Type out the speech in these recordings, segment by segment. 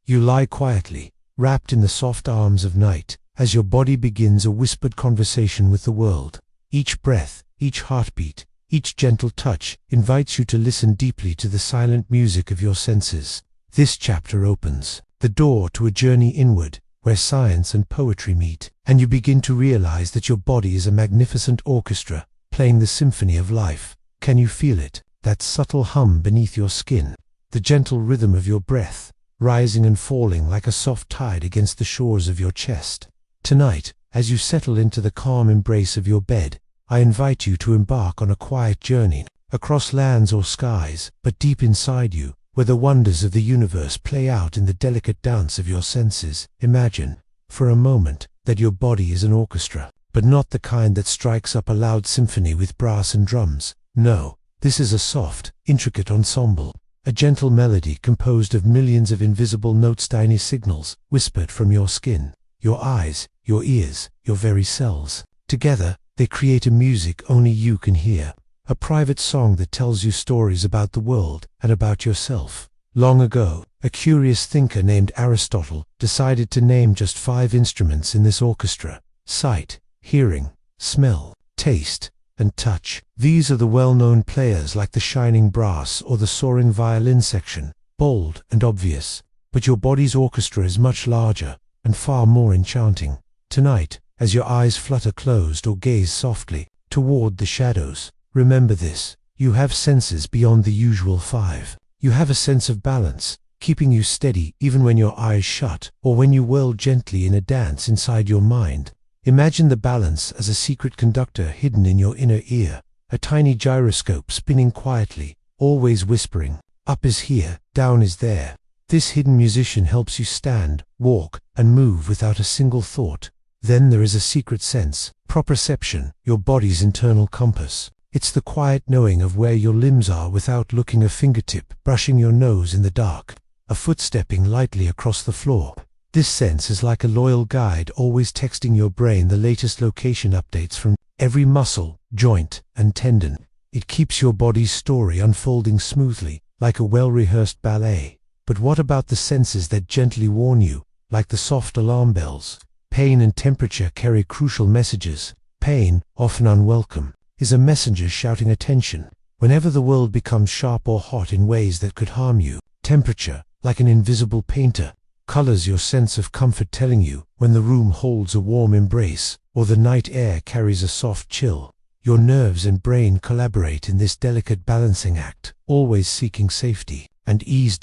You lie quietly, wrapped in the soft arms of night, as your body begins a whispered conversation with the world. Each breath, each heartbeat, each gentle touch invites you to listen deeply to the silent music of your senses. This chapter opens the door to a journey inward, where science and poetry meet, and you begin to realize that your body is a magnificent orchestra, playing the symphony of life. Can you feel it? That subtle hum beneath your skin, the gentle rhythm of your breath, rising and falling like a soft tide against the shores of your chest. Tonight, as you settle into the calm embrace of your bed, I invite you to embark on a quiet journey, across lands or skies, but deep inside you, where the wonders of the universe play out in the delicate dance of your senses. Imagine, for a moment, that your body is an orchestra, but not the kind that strikes up a loud symphony with brass and drums. No, this is a soft, intricate ensemble, a gentle melody composed of millions of invisible notes, tiny signals, whispered from your skin, your eyes, your ears, your very cells. Together, they create a music only you can hear, a private song that tells you stories about the world and about yourself. Long ago, a curious thinker named Aristotle decided to name just 5 instruments in this orchestra: sight, hearing, smell, taste, and touch. These are the well-known players like the shining brass or the soaring violin section, bold and obvious. But your body's orchestra is much larger and far more enchanting. Tonight, as your eyes flutter closed or gaze softly toward the shadows, remember this: you have senses beyond the usual 5. You have a sense of balance, keeping you steady even when your eyes shut, or when you whirl gently in a dance inside your mind. Imagine the balance as a secret conductor hidden in your inner ear, a tiny gyroscope spinning quietly, always whispering, up is here, down is there. This hidden musician helps you stand, walk, and move without a single thought. Then there is a secret sense, proprioception, your body's internal compass. It's the quiet knowing of where your limbs are without looking, a fingertip brushing your nose in the dark, a foot stepping lightly across the floor. This sense is like a loyal guide, always texting your brain the latest location updates from every muscle, joint, and tendon. It keeps your body's story unfolding smoothly, like a well-rehearsed ballet. But what about the senses that gently warn you, like the soft alarm bells? Pain and temperature carry crucial messages. Pain, often unwelcome, is a messenger shouting attention. Whenever the world becomes sharp or hot in ways that could harm you, temperature, like an invisible painter, colors your sense of comfort, telling you when the room holds a warm embrace or the night air carries a soft chill. Your nerves and brain collaborate in this delicate balancing act, always seeking safety and ease.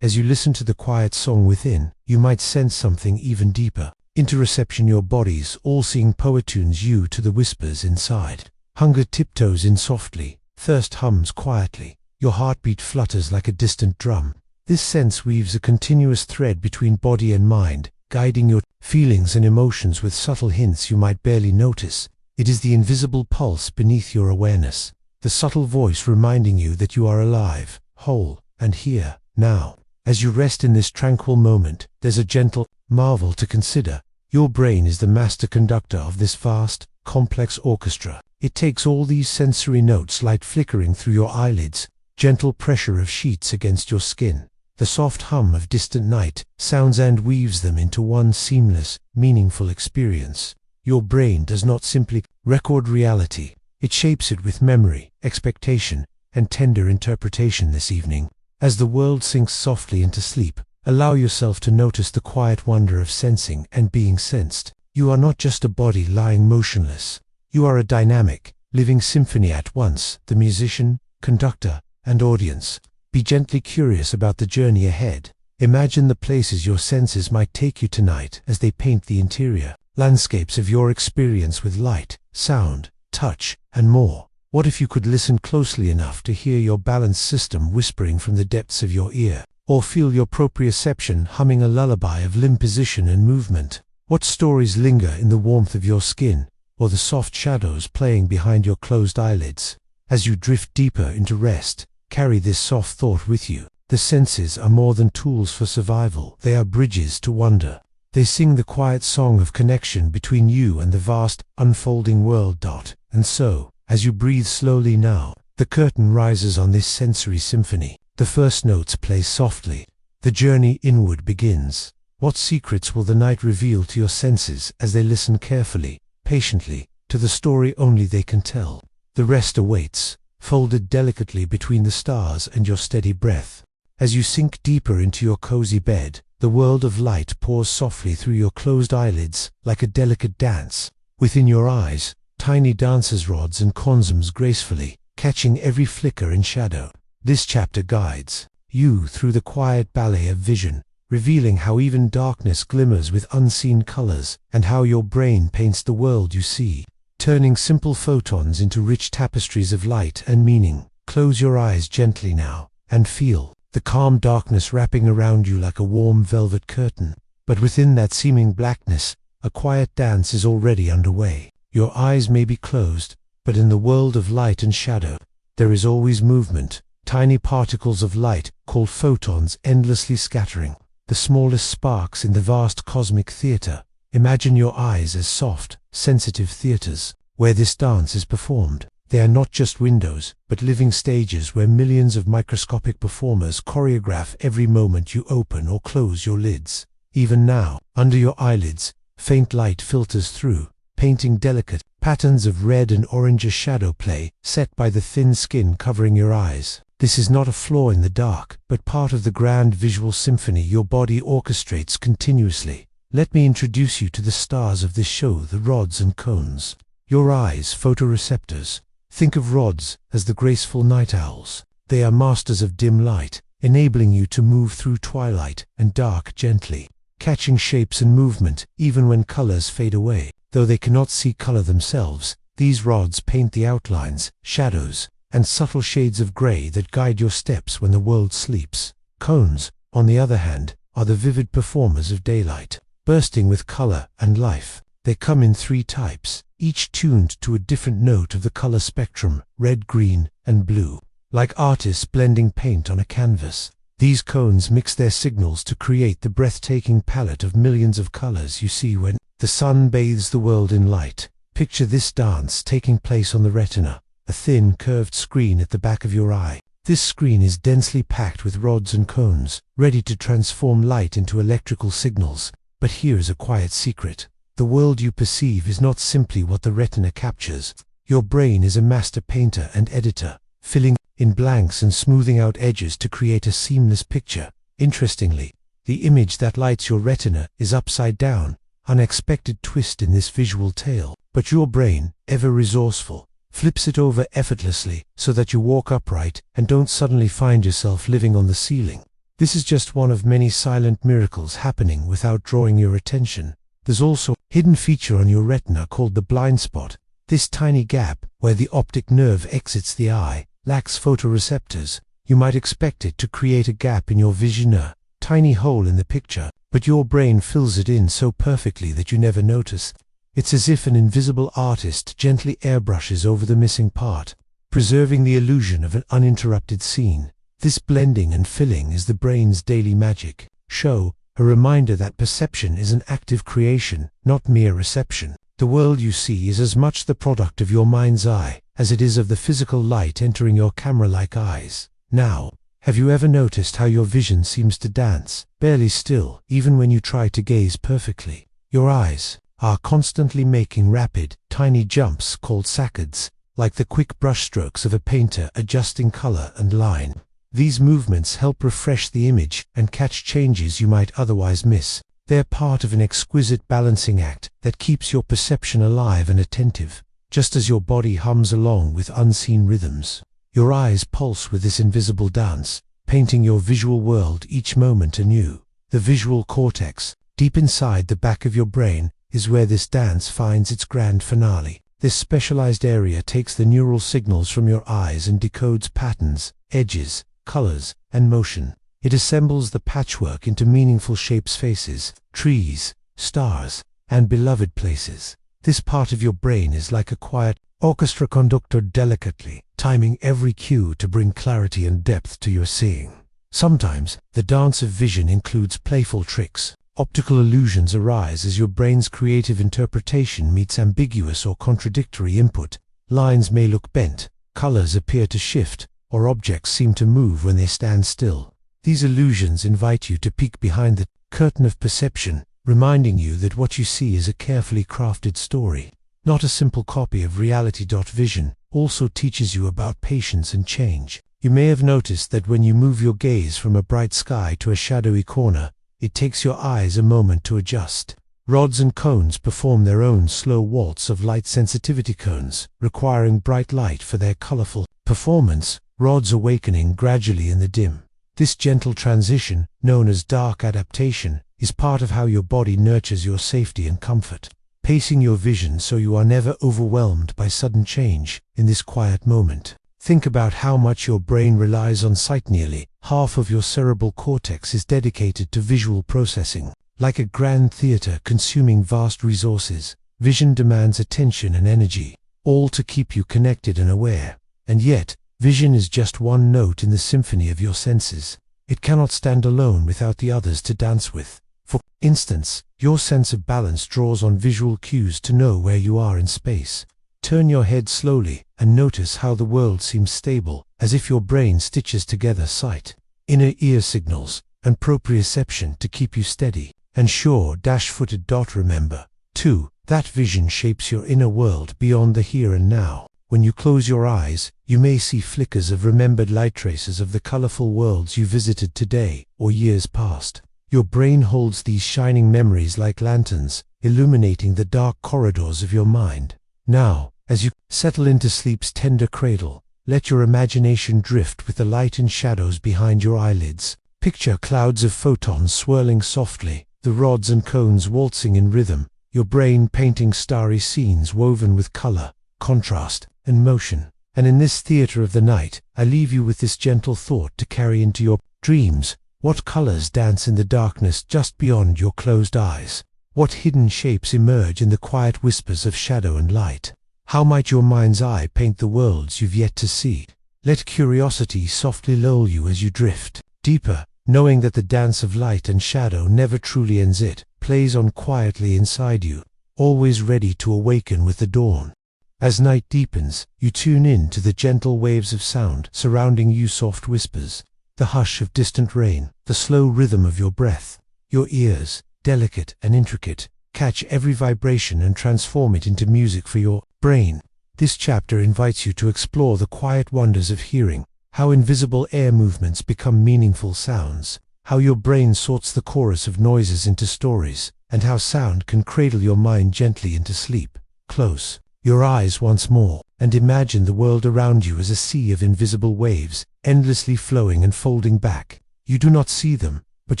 As you listen to the quiet song within, you might sense something even deeper. Interoception, your body's all-seeing poet tunes you to the whispers inside. Hunger tiptoes in softly, thirst hums quietly, your heartbeat flutters like a distant drum. This sense weaves a continuous thread between body and mind, guiding your feelings and emotions with subtle hints you might barely notice. It is the invisible pulse beneath your awareness, the subtle voice reminding you that you are alive, whole, and here, now. As you rest in this tranquil moment, there's a gentle marvel to consider. Your brain is the master conductor of this vast, complex orchestra. It takes all these sensory notes, light flickering through your eyelids, gentle pressure of sheets against your skin, the soft hum of distant night sounds, and weaves them into one seamless, meaningful experience. Your brain does not simply record reality, it shapes it with memory, expectation, and tender interpretation. This evening, as the world sinks softly into sleep, allow yourself to notice the quiet wonder of sensing and being sensed. You are not just a body lying motionless. You are a dynamic, living symphony at once, the musician, conductor, and audience. Be gently curious about the journey ahead. Imagine the places your senses might take you tonight as they paint the interior landscapes of your experience with light, sound, touch, and more. What if you could listen closely enough to hear your balance system whispering from the depths of your ear, or feel your proprioception humming a lullaby of limb position and movement? What stories linger in the warmth of your skin, or the soft shadows playing behind your closed eyelids? As you drift deeper into rest, carry this soft thought with you. The senses are more than tools for survival. They are bridges to wonder. They sing the quiet song of connection between you and the vast, unfolding world. And so, as you breathe slowly now, the curtain rises on this sensory symphony. The first notes play softly, The journey inward begins. What secrets will the night reveal to your senses as they listen carefully, patiently, to the story only they can tell? The rest awaits, folded delicately between the stars and your steady breath. As you sink deeper into your cozy bed, the world of light pours softly through your closed eyelids like a delicate dance. Within your eyes, tiny dancers' rods and consoms gracefully, catching every flicker and shadow. This chapter guides you through the quiet ballet of vision, revealing how even darkness glimmers with unseen colors, and how your brain paints the world you see, turning simple photons into rich tapestries of light and meaning. Close your eyes gently now, and feel the calm darkness wrapping around you like a warm velvet curtain. But within that seeming blackness, a quiet dance is already underway. Your eyes may be closed, but in the world of light and shadow, there is always movement, tiny particles of light, called photons, endlessly scattering, the smallest sparks in the vast cosmic theater. Imagine your eyes as soft, sensitive theaters, where this dance is performed. They are not just windows, but living stages where millions of microscopic performers choreograph every moment you open or close your lids. Even now, under your eyelids, faint light filters through, painting delicate patterns of red and orange as shadow play, set by the thin skin covering your eyes. This is not a flaw in the dark, but part of the grand visual symphony your body orchestrates continuously. Let me introduce you to the stars of this show, the rods and cones. Your eyes, photoreceptors. Think of rods as the graceful night owls. They are masters of dim light, enabling you to move through twilight and dark gently, catching shapes and movement even when colors fade away. Though they cannot see color themselves, these rods paint the outlines, shadows, and subtle shades of gray that guide your steps when the world sleeps. Cones, on the other hand, are the vivid performers of daylight, bursting with color and life. They come in three types, each tuned to a different note of the color spectrum: red, green, and blue. Like artists blending paint on a canvas, these cones mix their signals to create the breathtaking palette of millions of colors you see when the sun bathes the world in light. Picture this dance taking place on the retina, a thin, curved screen at the back of your eye. This screen is densely packed with rods and cones, ready to transform light into electrical signals. But here's a quiet secret. The world you perceive is not simply what the retina captures. Your brain is a master painter and editor, filling in blanks and smoothing out edges to create a seamless picture. Interestingly, the image that lights your retina is upside down, unexpected twist in this visual tale. But your brain, ever resourceful, flips it over effortlessly so that you walk upright and don't suddenly find yourself living on the ceiling. This is just one of many silent miracles happening without drawing your attention. There's also a hidden feature on your retina called the blind spot. This tiny gap, where the optic nerve exits the eye, lacks photoreceptors. You might expect it to create a gap in your vision, a tiny hole in the picture, but your brain fills it in so perfectly that you never notice. It's as if an invisible artist gently airbrushes over the missing part, preserving the illusion of an uninterrupted scene. This blending and filling is the brain's daily magic show, a reminder that perception is an active creation, not mere reception. The world you see is as much the product of your mind's eye as it is of the physical light entering your camera-like eyes. Now, have you ever noticed how your vision seems to dance, barely still, even when you try to gaze perfectly? Your eyes are constantly making rapid, tiny jumps called saccades, like the quick brushstrokes of a painter adjusting color and line. These movements help refresh the image and catch changes you might otherwise miss. They're part of an exquisite balancing act that keeps your perception alive and attentive, just as your body hums along with unseen rhythms. Your eyes pulse with this invisible dance, painting your visual world each moment anew. The visual cortex, deep inside the back of your brain, is where this dance finds its grand finale. This specialized area takes the neural signals from your eyes and decodes patterns, edges, colors, and motion. It assembles the patchwork into meaningful shapes: faces, trees, stars, and beloved places. This part of your brain is like a quiet orchestra conductor, delicately timing every cue to bring clarity and depth to your seeing. Sometimes, the dance of vision includes playful tricks. Optical illusions arise as your brain's creative interpretation meets ambiguous or contradictory input. Lines may look bent, colors appear to shift, or objects seem to move when they stand still. These illusions invite you to peek behind the curtain of perception, reminding you that what you see is a carefully crafted story, not a simple copy of reality. Vision also teaches you about patience and change. You may have noticed that when you move your gaze from a bright sky to a shadowy corner, it takes your eyes a moment to adjust. Rods and cones perform their own slow waltz of light. Sensitivity cones, requiring bright light for their colorful performance, rods awakening gradually in the dim. This gentle transition, known as dark adaptation, is part of how your body nurtures your safety and comfort, pacing your vision so you are never overwhelmed by sudden change. In this quiet moment, think about how much your brain relies on sight. Nearly half of your cerebral cortex is dedicated to visual processing. Like a grand theater consuming vast resources, vision demands attention and energy, all to keep you connected and aware. And yet, vision is just one note in the symphony of your senses. It cannot stand alone without the others to dance with. For instance, your sense of balance draws on visual cues to know where you are in space. Turn your head slowly and notice how the world seems stable, as if your brain stitches together sight, inner ear signals, and proprioception to keep you steady and sure. Footed. Remember, too, that vision shapes your inner world beyond the here and now. When you close your eyes, you may see flickers of remembered light, traces of the colorful worlds you visited today or years past. Your brain holds these shining memories like lanterns, illuminating the dark corridors of your mind. Now, as you settle into sleep's tender cradle, let your imagination drift with the light and shadows behind your eyelids. Picture clouds of photons swirling softly, the rods and cones waltzing in rhythm, your brain painting starry scenes woven with color, contrast, and motion. And in this theater of the night, I leave you with this gentle thought to carry into your dreams. What colors dance in the darkness just beyond your closed eyes? What hidden shapes emerge in the quiet whispers of shadow and light? How might your mind's eye paint the worlds you've yet to see? Let curiosity softly lull you as you drift deeper, knowing that the dance of light and shadow never truly ends. It plays on quietly inside you, always ready to awaken with the dawn. As night deepens, you tune in to the gentle waves of sound surrounding you, soft whispers, the hush of distant rain, the slow rhythm of your breath. Your ears, delicate and intricate, catch every vibration and transform it into music for your brain. This chapter invites you to explore the quiet wonders of hearing, how invisible air movements become meaningful sounds, how your brain sorts the chorus of noises into stories, and how sound can cradle your mind gently into sleep. Close your eyes once more, and imagine the world around you as a sea of invisible waves, endlessly flowing and folding back. You do not see them, but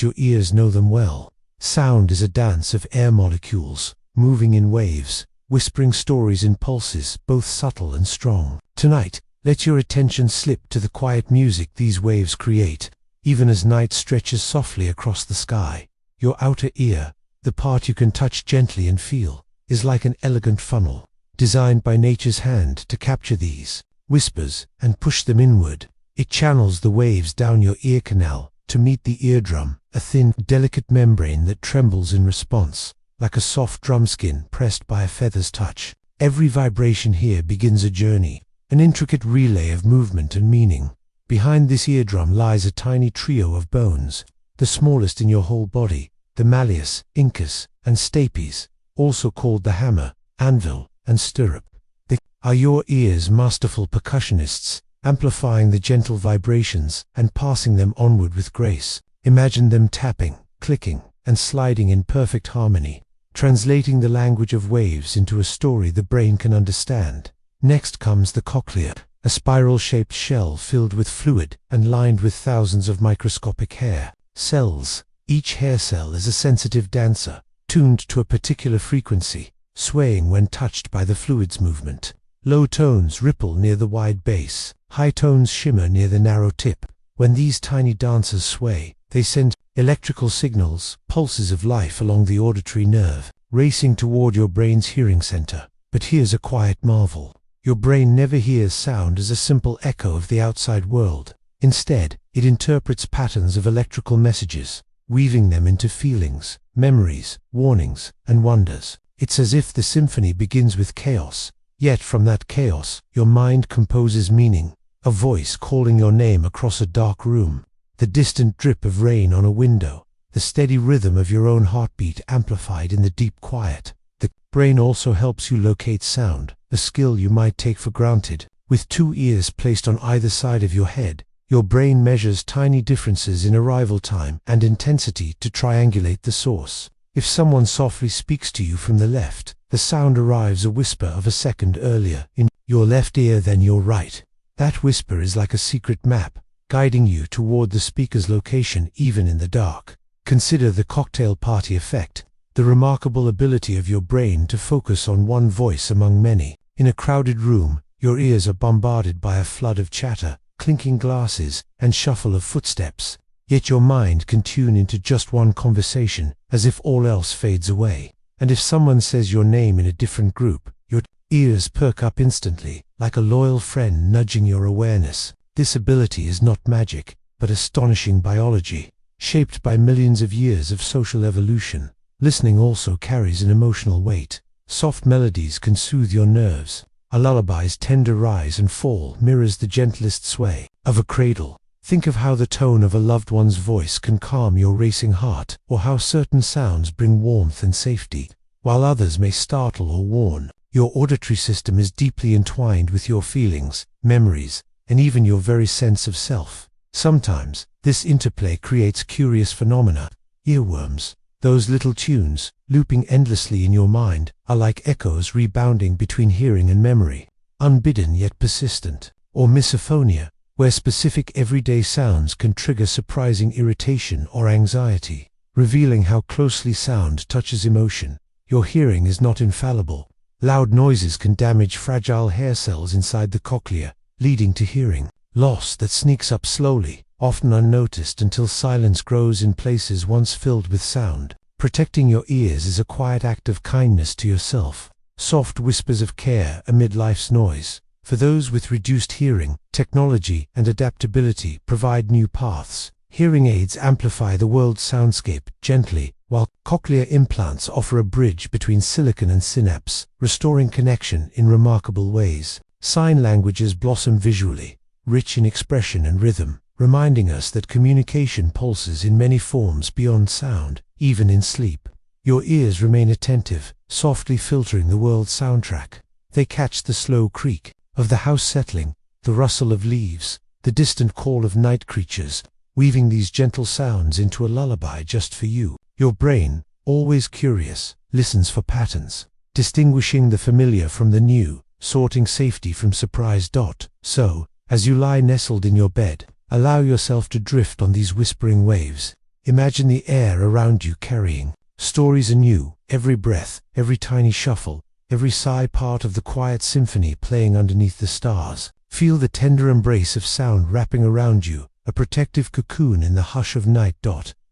your ears know them well. Sound is a dance of air molecules, moving in waves, whispering stories in pulses, both subtle and strong. Tonight, let your attention slip to the quiet music these waves create, even as night stretches softly across the sky. Your outer ear, the part you can touch gently and feel, is like an elegant funnel, designed by nature's hand to capture these whispers and push them inward. It channels the waves down your ear canal to meet the eardrum, a thin, delicate membrane that trembles in response, like a soft drum skin pressed by a feather's touch. Every vibration here begins a journey, an intricate relay of movement and meaning. Behind this eardrum lies a tiny trio of bones, the smallest in your whole body, the malleus, incus, and stapes, also called the hammer, anvil, and stirrup. They are your ear's masterful percussionists, amplifying the gentle vibrations and passing them onward with grace. Imagine them tapping, clicking, and sliding in perfect harmony, translating the language of waves into a story the brain can understand. Next comes the cochlea, a spiral-shaped shell filled with fluid and lined with thousands of microscopic hair cells. Each hair cell is a sensitive dancer, tuned to a particular frequency, swaying when touched by the fluid's movement. Low tones ripple near the wide base, high tones shimmer near the narrow tip. When these tiny dancers sway, they send electrical signals, pulses of life along the auditory nerve, racing toward your brain's hearing center. But here's a quiet marvel. Your brain never hears sound as a simple echo of the outside world. Instead, it interprets patterns of electrical messages, weaving them into feelings, memories, warnings, and wonders. It's as if the symphony begins with chaos, yet from that chaos, your mind composes meaning, a voice calling your name across a dark room, the distant drip of rain on a window, the steady rhythm of your own heartbeat amplified in the deep quiet. The brain also helps you locate sound, a skill you might take for granted. With 2 ears placed on either side of your head, your brain measures tiny differences in arrival time and intensity to triangulate the source. If someone softly speaks to you from the left, the sound arrives a whisper of a second earlier in your left ear than your right. That whisper is like a secret map, guiding you toward the speaker's location even in the dark. Consider the cocktail party effect, the remarkable ability of your brain to focus on one voice among many. In a crowded room, your ears are bombarded by a flood of chatter, clinking glasses, and shuffle of footsteps. Yet your mind can tune into just one conversation, as if all else fades away. And if someone says your name in a different group, your ears perk up instantly, like a loyal friend nudging your awareness. This ability is not magic, but astonishing biology, shaped by millions of years of social evolution. Listening also carries an emotional weight. Soft melodies can soothe your nerves. A lullaby's tender rise and fall mirrors the gentlest sway of a cradle. Think of how the tone of a loved one's voice can calm your racing heart, or how certain sounds bring warmth and safety, while others may startle or warn. Your auditory system is deeply entwined with your feelings, memories, and even your very sense of self. Sometimes, this interplay creates curious phenomena. Earworms, those little tunes, looping endlessly in your mind, are like echoes rebounding between hearing and memory, unbidden yet persistent. Or misophonia, where specific everyday sounds can trigger surprising irritation or anxiety, revealing how closely sound touches emotion. Your hearing is not infallible. Loud noises can damage fragile hair cells inside the cochlea, leading to hearing loss that sneaks up slowly, often unnoticed until silence grows in places once filled with sound. Protecting your ears is a quiet act of kindness to yourself, soft whispers of care amid life's noise. For those with reduced hearing, technology and adaptability provide new paths. Hearing aids amplify the world's soundscape gently, while cochlear implants offer a bridge between silicon and synapse, restoring connection in remarkable ways. Sign languages blossom visually, rich in expression and rhythm, reminding us that communication pulses in many forms beyond sound, even in sleep. Your ears remain attentive, softly filtering the world's soundtrack. They catch the slow creak of the house settling, the rustle of leaves, the distant call of night creatures, weaving these gentle sounds into a lullaby just for you. Your brain, always curious, listens for patterns, distinguishing the familiar from the new, sorting safety from surprise. So, as you lie nestled in your bed, allow yourself to drift on these whispering waves. Imagine the air around you carrying stories anew, every breath, every tiny shuffle, every sigh part of the quiet symphony playing underneath the stars. Feel the tender embrace of sound wrapping around you, a protective cocoon in the hush of night.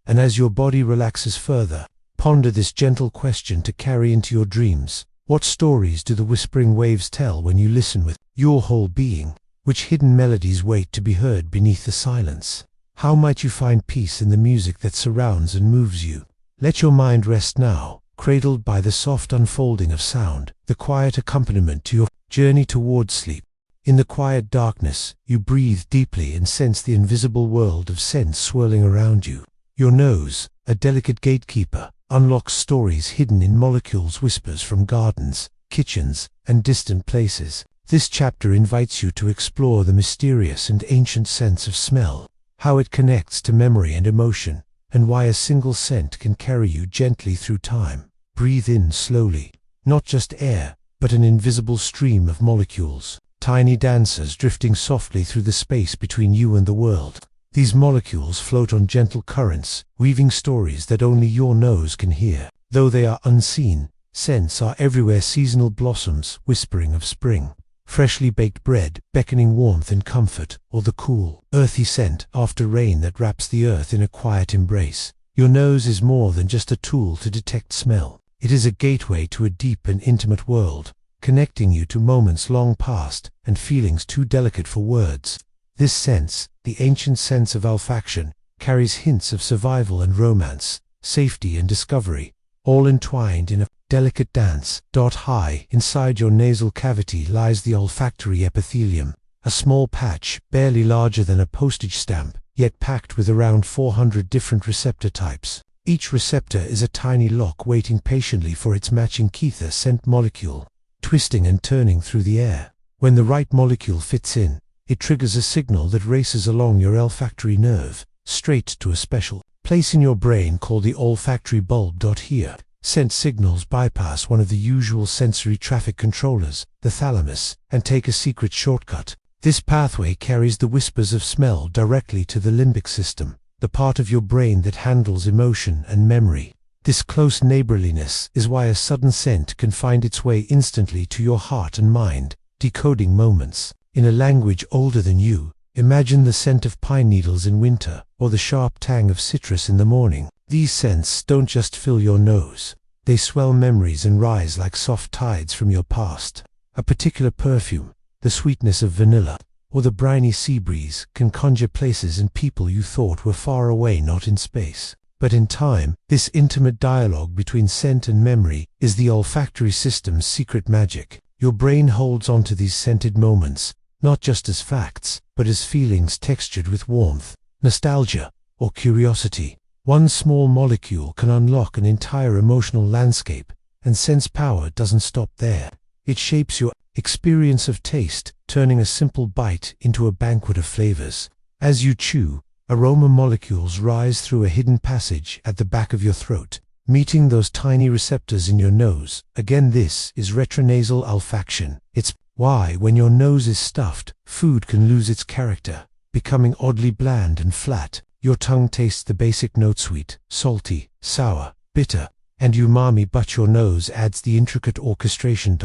And as your body relaxes further, ponder this gentle question to carry into your dreams. What stories do the whispering waves tell when you listen with your whole being? Which hidden melodies wait to be heard beneath the silence? How might you find peace in the music that surrounds and moves you? Let your mind rest now, cradled by the soft unfolding of sound, the quiet accompaniment to your journey towards sleep. In the quiet darkness, you breathe deeply and sense the invisible world of sense swirling around you. Your nose, a delicate gatekeeper, unlocks stories hidden in molecules, whispers from gardens, kitchens, and distant places. This chapter invites you to explore the mysterious and ancient sense of smell, how it connects to memory and emotion, and why a single scent can carry you gently through time. Breathe in slowly, not just air, but an invisible stream of molecules, tiny dancers drifting softly through the space between you and the world. These molecules float on gentle currents, weaving stories that only your nose can hear. Though they are unseen, scents are everywhere: seasonal blossoms whispering of spring, freshly baked bread beckoning warmth and comfort, or the cool, earthy scent after rain that wraps the earth in a quiet embrace. Your nose is more than just a tool to detect smell. It is a gateway to a deep and intimate world, connecting you to moments long past and feelings too delicate for words. This sense, the ancient sense of olfaction, carries hints of survival and romance, safety and discovery, all entwined in a delicate dance. High inside your nasal cavity lies the olfactory epithelium, a small patch barely larger than a postage stamp, yet packed with around 400 different receptor types. Each receptor is a tiny lock waiting patiently for its matching ether scent molecule, twisting and turning through the air. When the right molecule fits in, it triggers a signal that races along your olfactory nerve, straight to a special place in your brain called the olfactory bulb. Here, scent signals bypass one of the usual sensory traffic controllers, the thalamus, and take a secret shortcut. This pathway carries the whispers of smell directly to the limbic system, the part of your brain that handles emotion and memory. This close neighborliness is why a sudden scent can find its way instantly to your heart and mind, decoding moments. In a language older than you, imagine the scent of pine needles in winter, or the sharp tang of citrus in the morning. These scents don't just fill your nose. They swell memories and rise like soft tides from your past. A particular perfume, the sweetness of vanilla, or the briny sea breeze, can conjure places and people you thought were far away, not in space. But in time, this intimate dialogue between scent and memory is the olfactory system's secret magic. Your brain holds on to these scented moments, not just as facts, but as feelings textured with warmth, nostalgia, or curiosity. One small molecule can unlock an entire emotional landscape, and sense power doesn't stop there. It shapes your experience of taste, turning a simple bite into a banquet of flavors. As you chew, aroma molecules rise through a hidden passage at the back of your throat, meeting those tiny receptors in your nose. Again, this is retronasal olfaction. It's why, when your nose is stuffed, food can lose its character, becoming oddly bland and flat. Your tongue tastes the basic note: sweet, salty, sour, bitter, and umami, but your nose adds the intricate orchestration.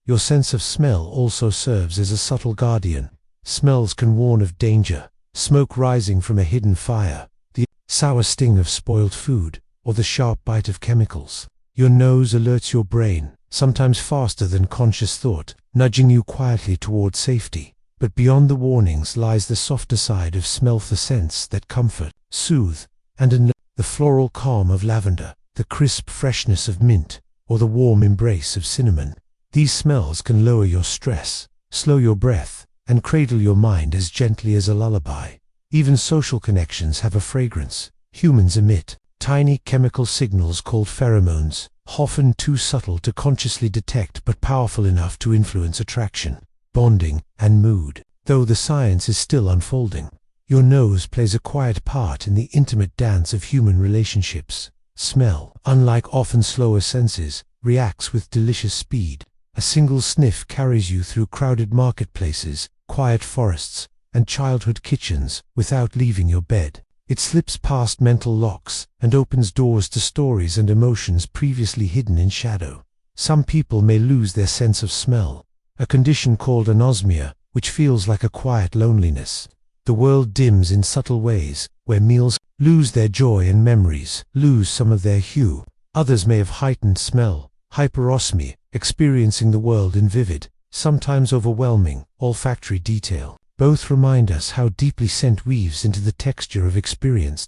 Your sense of smell also serves as a subtle guardian. Smells can warn of danger, smoke rising from a hidden fire, the sour sting of spoiled food, or the sharp bite of chemicals. Your nose alerts your brain, sometimes faster than conscious thought, nudging you quietly toward safety. But beyond the warnings lies the softer side of smell, the scents that comfort, soothe, and annul. The floral calm of lavender, the crisp freshness of mint, or the warm embrace of cinnamon. These smells can lower your stress, slow your breath, and cradle your mind as gently as a lullaby. Even social connections have a fragrance. Humans emit tiny chemical signals called pheromones, often too subtle to consciously detect but powerful enough to influence attraction, bonding, and mood. Though the science is still unfolding, your nose plays a quiet part in the intimate dance of human relationships. Smell, unlike often slower senses, reacts with delicious speed. A single sniff carries you through crowded marketplaces, quiet forests, and childhood kitchens without leaving your bed. It slips past mental locks and opens doors to stories and emotions previously hidden in shadow. Some people may lose their sense of smell, a condition called anosmia, which feels like a quiet loneliness. The world dims in subtle ways, where meals lose their joy and memories lose some of their hue. Others may have heightened smell, hyperosmia, experiencing the world in vivid, sometimes overwhelming, olfactory detail. Both remind us how deeply scent weaves into the texture of experience.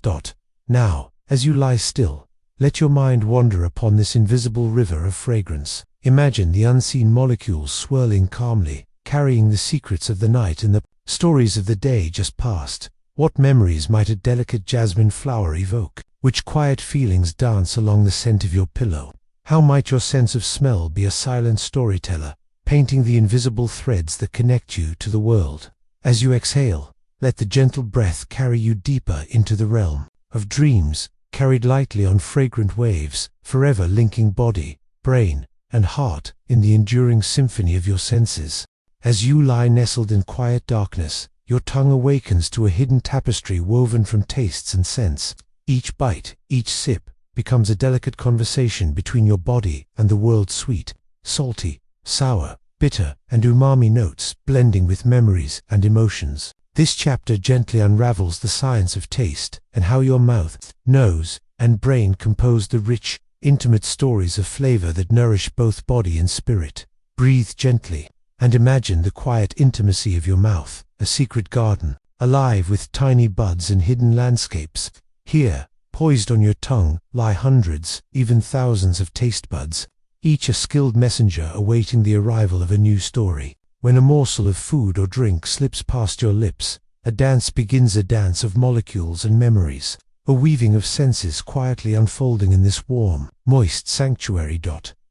Now, as you lie still, let your mind wander upon this invisible river of fragrance. Imagine the unseen molecules swirling calmly, carrying the secrets of the night and the stories of the day just past. What memories might a delicate jasmine flower evoke? Which quiet feelings dance along the scent of your pillow? How might your sense of smell be a silent storyteller, painting the invisible threads that connect you to the world? As you exhale, let the gentle breath carry you deeper into the realm of dreams, carried lightly on fragrant waves, forever linking body, brain, and heart in the enduring symphony of your senses. As you lie nestled in quiet darkness, your tongue awakens to a hidden tapestry woven from tastes and scents. Each bite, each sip, becomes a delicate conversation between your body and the world. Sweet, salty, sour, bitter, and umami notes blending with memories and emotions. This chapter gently unravels the science of taste and how your mouth, nose, and brain compose the rich, intimate stories of flavor that nourish both body and spirit. Breathe gently, and imagine the quiet intimacy of your mouth, a secret garden, alive with tiny buds and hidden landscapes. Here, poised on your tongue, lie hundreds, even thousands of taste buds, each a skilled messenger awaiting the arrival of a new story. When a morsel of food or drink slips past your lips, a dance begins, a dance of molecules and memories, a weaving of senses quietly unfolding in this warm, moist sanctuary.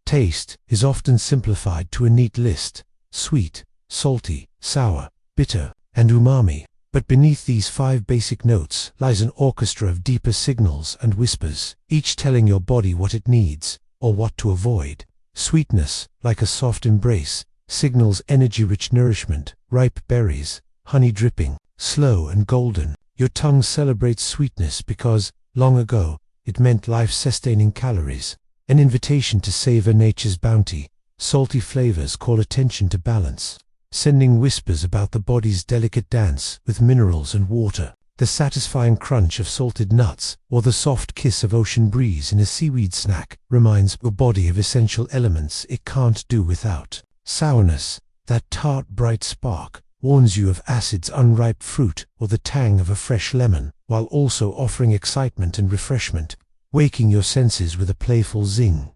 Taste is often simplified to a neat list: sweet, salty, sour, bitter, and umami. But beneath these 5 basic notes lies an orchestra of deeper signals and whispers, each telling your body what it needs, or what to avoid. Sweetness, like a soft embrace, signals energy-rich nourishment, ripe berries, honey dripping, slow and golden. Your tongue celebrates sweetness because, long ago, it meant life-sustaining calories, an invitation to savor nature's bounty. Salty flavors call attention to balance, sending whispers about the body's delicate dance with minerals and water. The satisfying crunch of salted nuts or the soft kiss of ocean breeze in a seaweed snack reminds your body of essential elements it can't do without. Sourness, that tart bright spark, warns you of acid's unripe fruit or the tang of a fresh lemon, while also offering excitement and refreshment, waking your senses with a playful zing.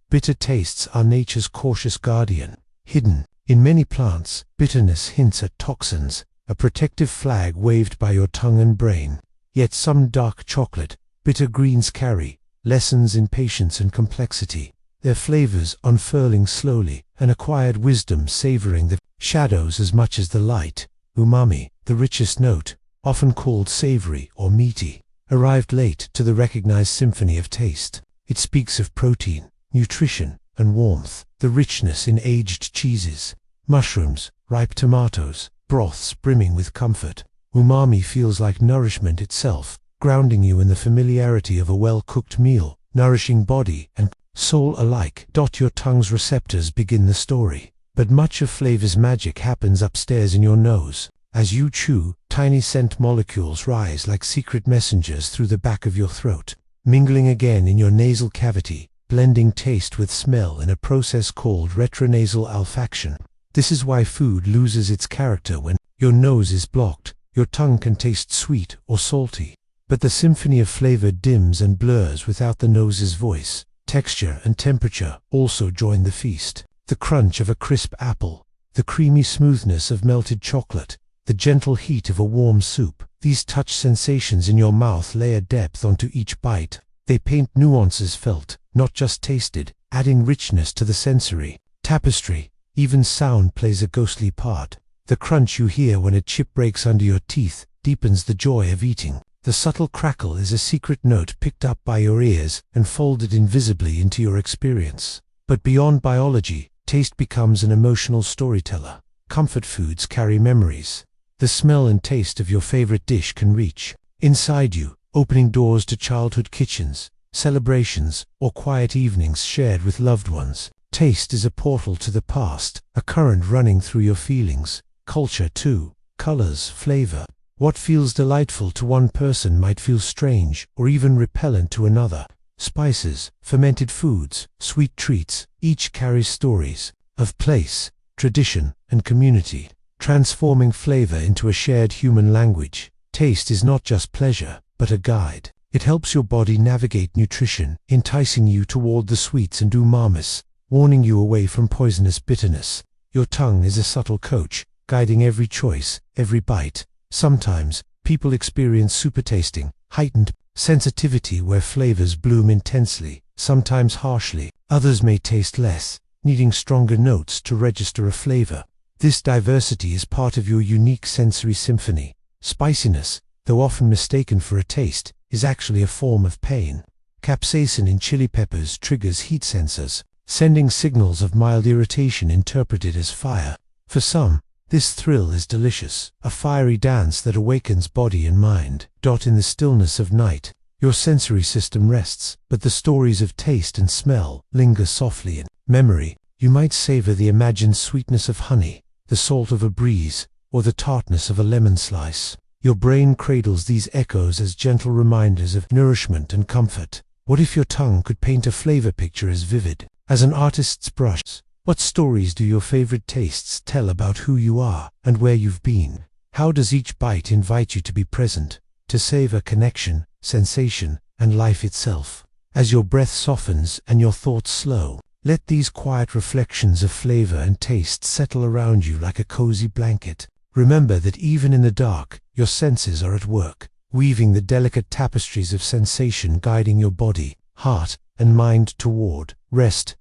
Bitter tastes are nature's cautious guardian. Hidden in many plants, bitterness hints at toxins, a protective flag waved by your tongue and brain. Yet some dark chocolate, bitter greens carry lessons in patience and complexity, their flavors unfurling slowly, an acquired wisdom savoring the shadows as much as the light. Umami, the richest note, often called savory or meaty, arrived late to the recognized symphony of taste. It speaks of protein, nutrition, and warmth, the richness in aged cheeses, mushrooms, ripe tomatoes, broths brimming with comfort. Umami feels like nourishment itself, grounding you in the familiarity of a well-cooked meal, nourishing body and soul alike. Your tongue's receptors begin the story, but much of flavor's magic happens upstairs in your nose. As you chew, tiny scent molecules rise like secret messengers through the back of your throat, mingling again in your nasal cavity, blending taste with smell in a process called retronasal olfaction. This is why food loses its character when your nose is blocked. Your tongue can taste sweet or salty, but the symphony of flavor dims and blurs without the nose's voice. Texture and temperature also join the feast. The crunch of a crisp apple, the creamy smoothness of melted chocolate, the gentle heat of a warm soup. These touch sensations in your mouth layer depth onto each bite. They paint nuances felt, not just tasted, adding richness to the sensory tapestry. Even sound plays a ghostly part. The crunch you hear when a chip breaks under your teeth deepens the joy of eating. The subtle crackle is a secret note picked up by your ears and folded invisibly into your experience. But beyond biology, taste becomes an emotional storyteller. Comfort foods carry memories. The smell and taste of your favorite dish can reach inside you, opening doors to childhood kitchens, celebrations, or quiet evenings shared with loved ones. Taste is a portal to the past, a current running through your feelings. Culture too. Colors, flavor. What feels delightful to one person might feel strange or even repellent to another. Spices, fermented foods, sweet treats, each carries stories of place, tradition, and community, transforming flavor into a shared human language. Taste is not just pleasure, but a guide. It helps your body navigate nutrition, enticing you toward the sweets and umamis, warning you away from poisonous bitterness. Your tongue is a subtle coach, guiding every choice, every bite. Sometimes, people experience supertasting, heightened sensitivity where flavors bloom intensely, sometimes harshly. Others may taste less, needing stronger notes to register a flavor. This diversity is part of your unique sensory symphony. Spiciness, though often mistaken for a taste, is actually a form of pain. Capsaicin in chili peppers triggers heat sensors, sending signals of mild irritation interpreted as fire. For some, this thrill is delicious, a fiery dance that awakens body and mind. In the stillness of night, your sensory system rests, but the stories of taste and smell linger softly in memory. You might savor the imagined sweetness of honey, the salt of a breeze, or the tartness of a lemon slice. Your brain cradles these echoes as gentle reminders of nourishment and comfort. What if your tongue could paint a flavor picture as vivid as an artist's brush? What stories do your favorite tastes tell about who you are and where you've been? How does each bite invite you to be present, to savor connection, sensation, and life itself? As your breath softens and your thoughts slow, let these quiet reflections of flavor and taste settle around you like a cozy blanket. Remember that even in the dark, your senses are at work, weaving the delicate tapestries of sensation, guiding your body, heart, and mind toward rest.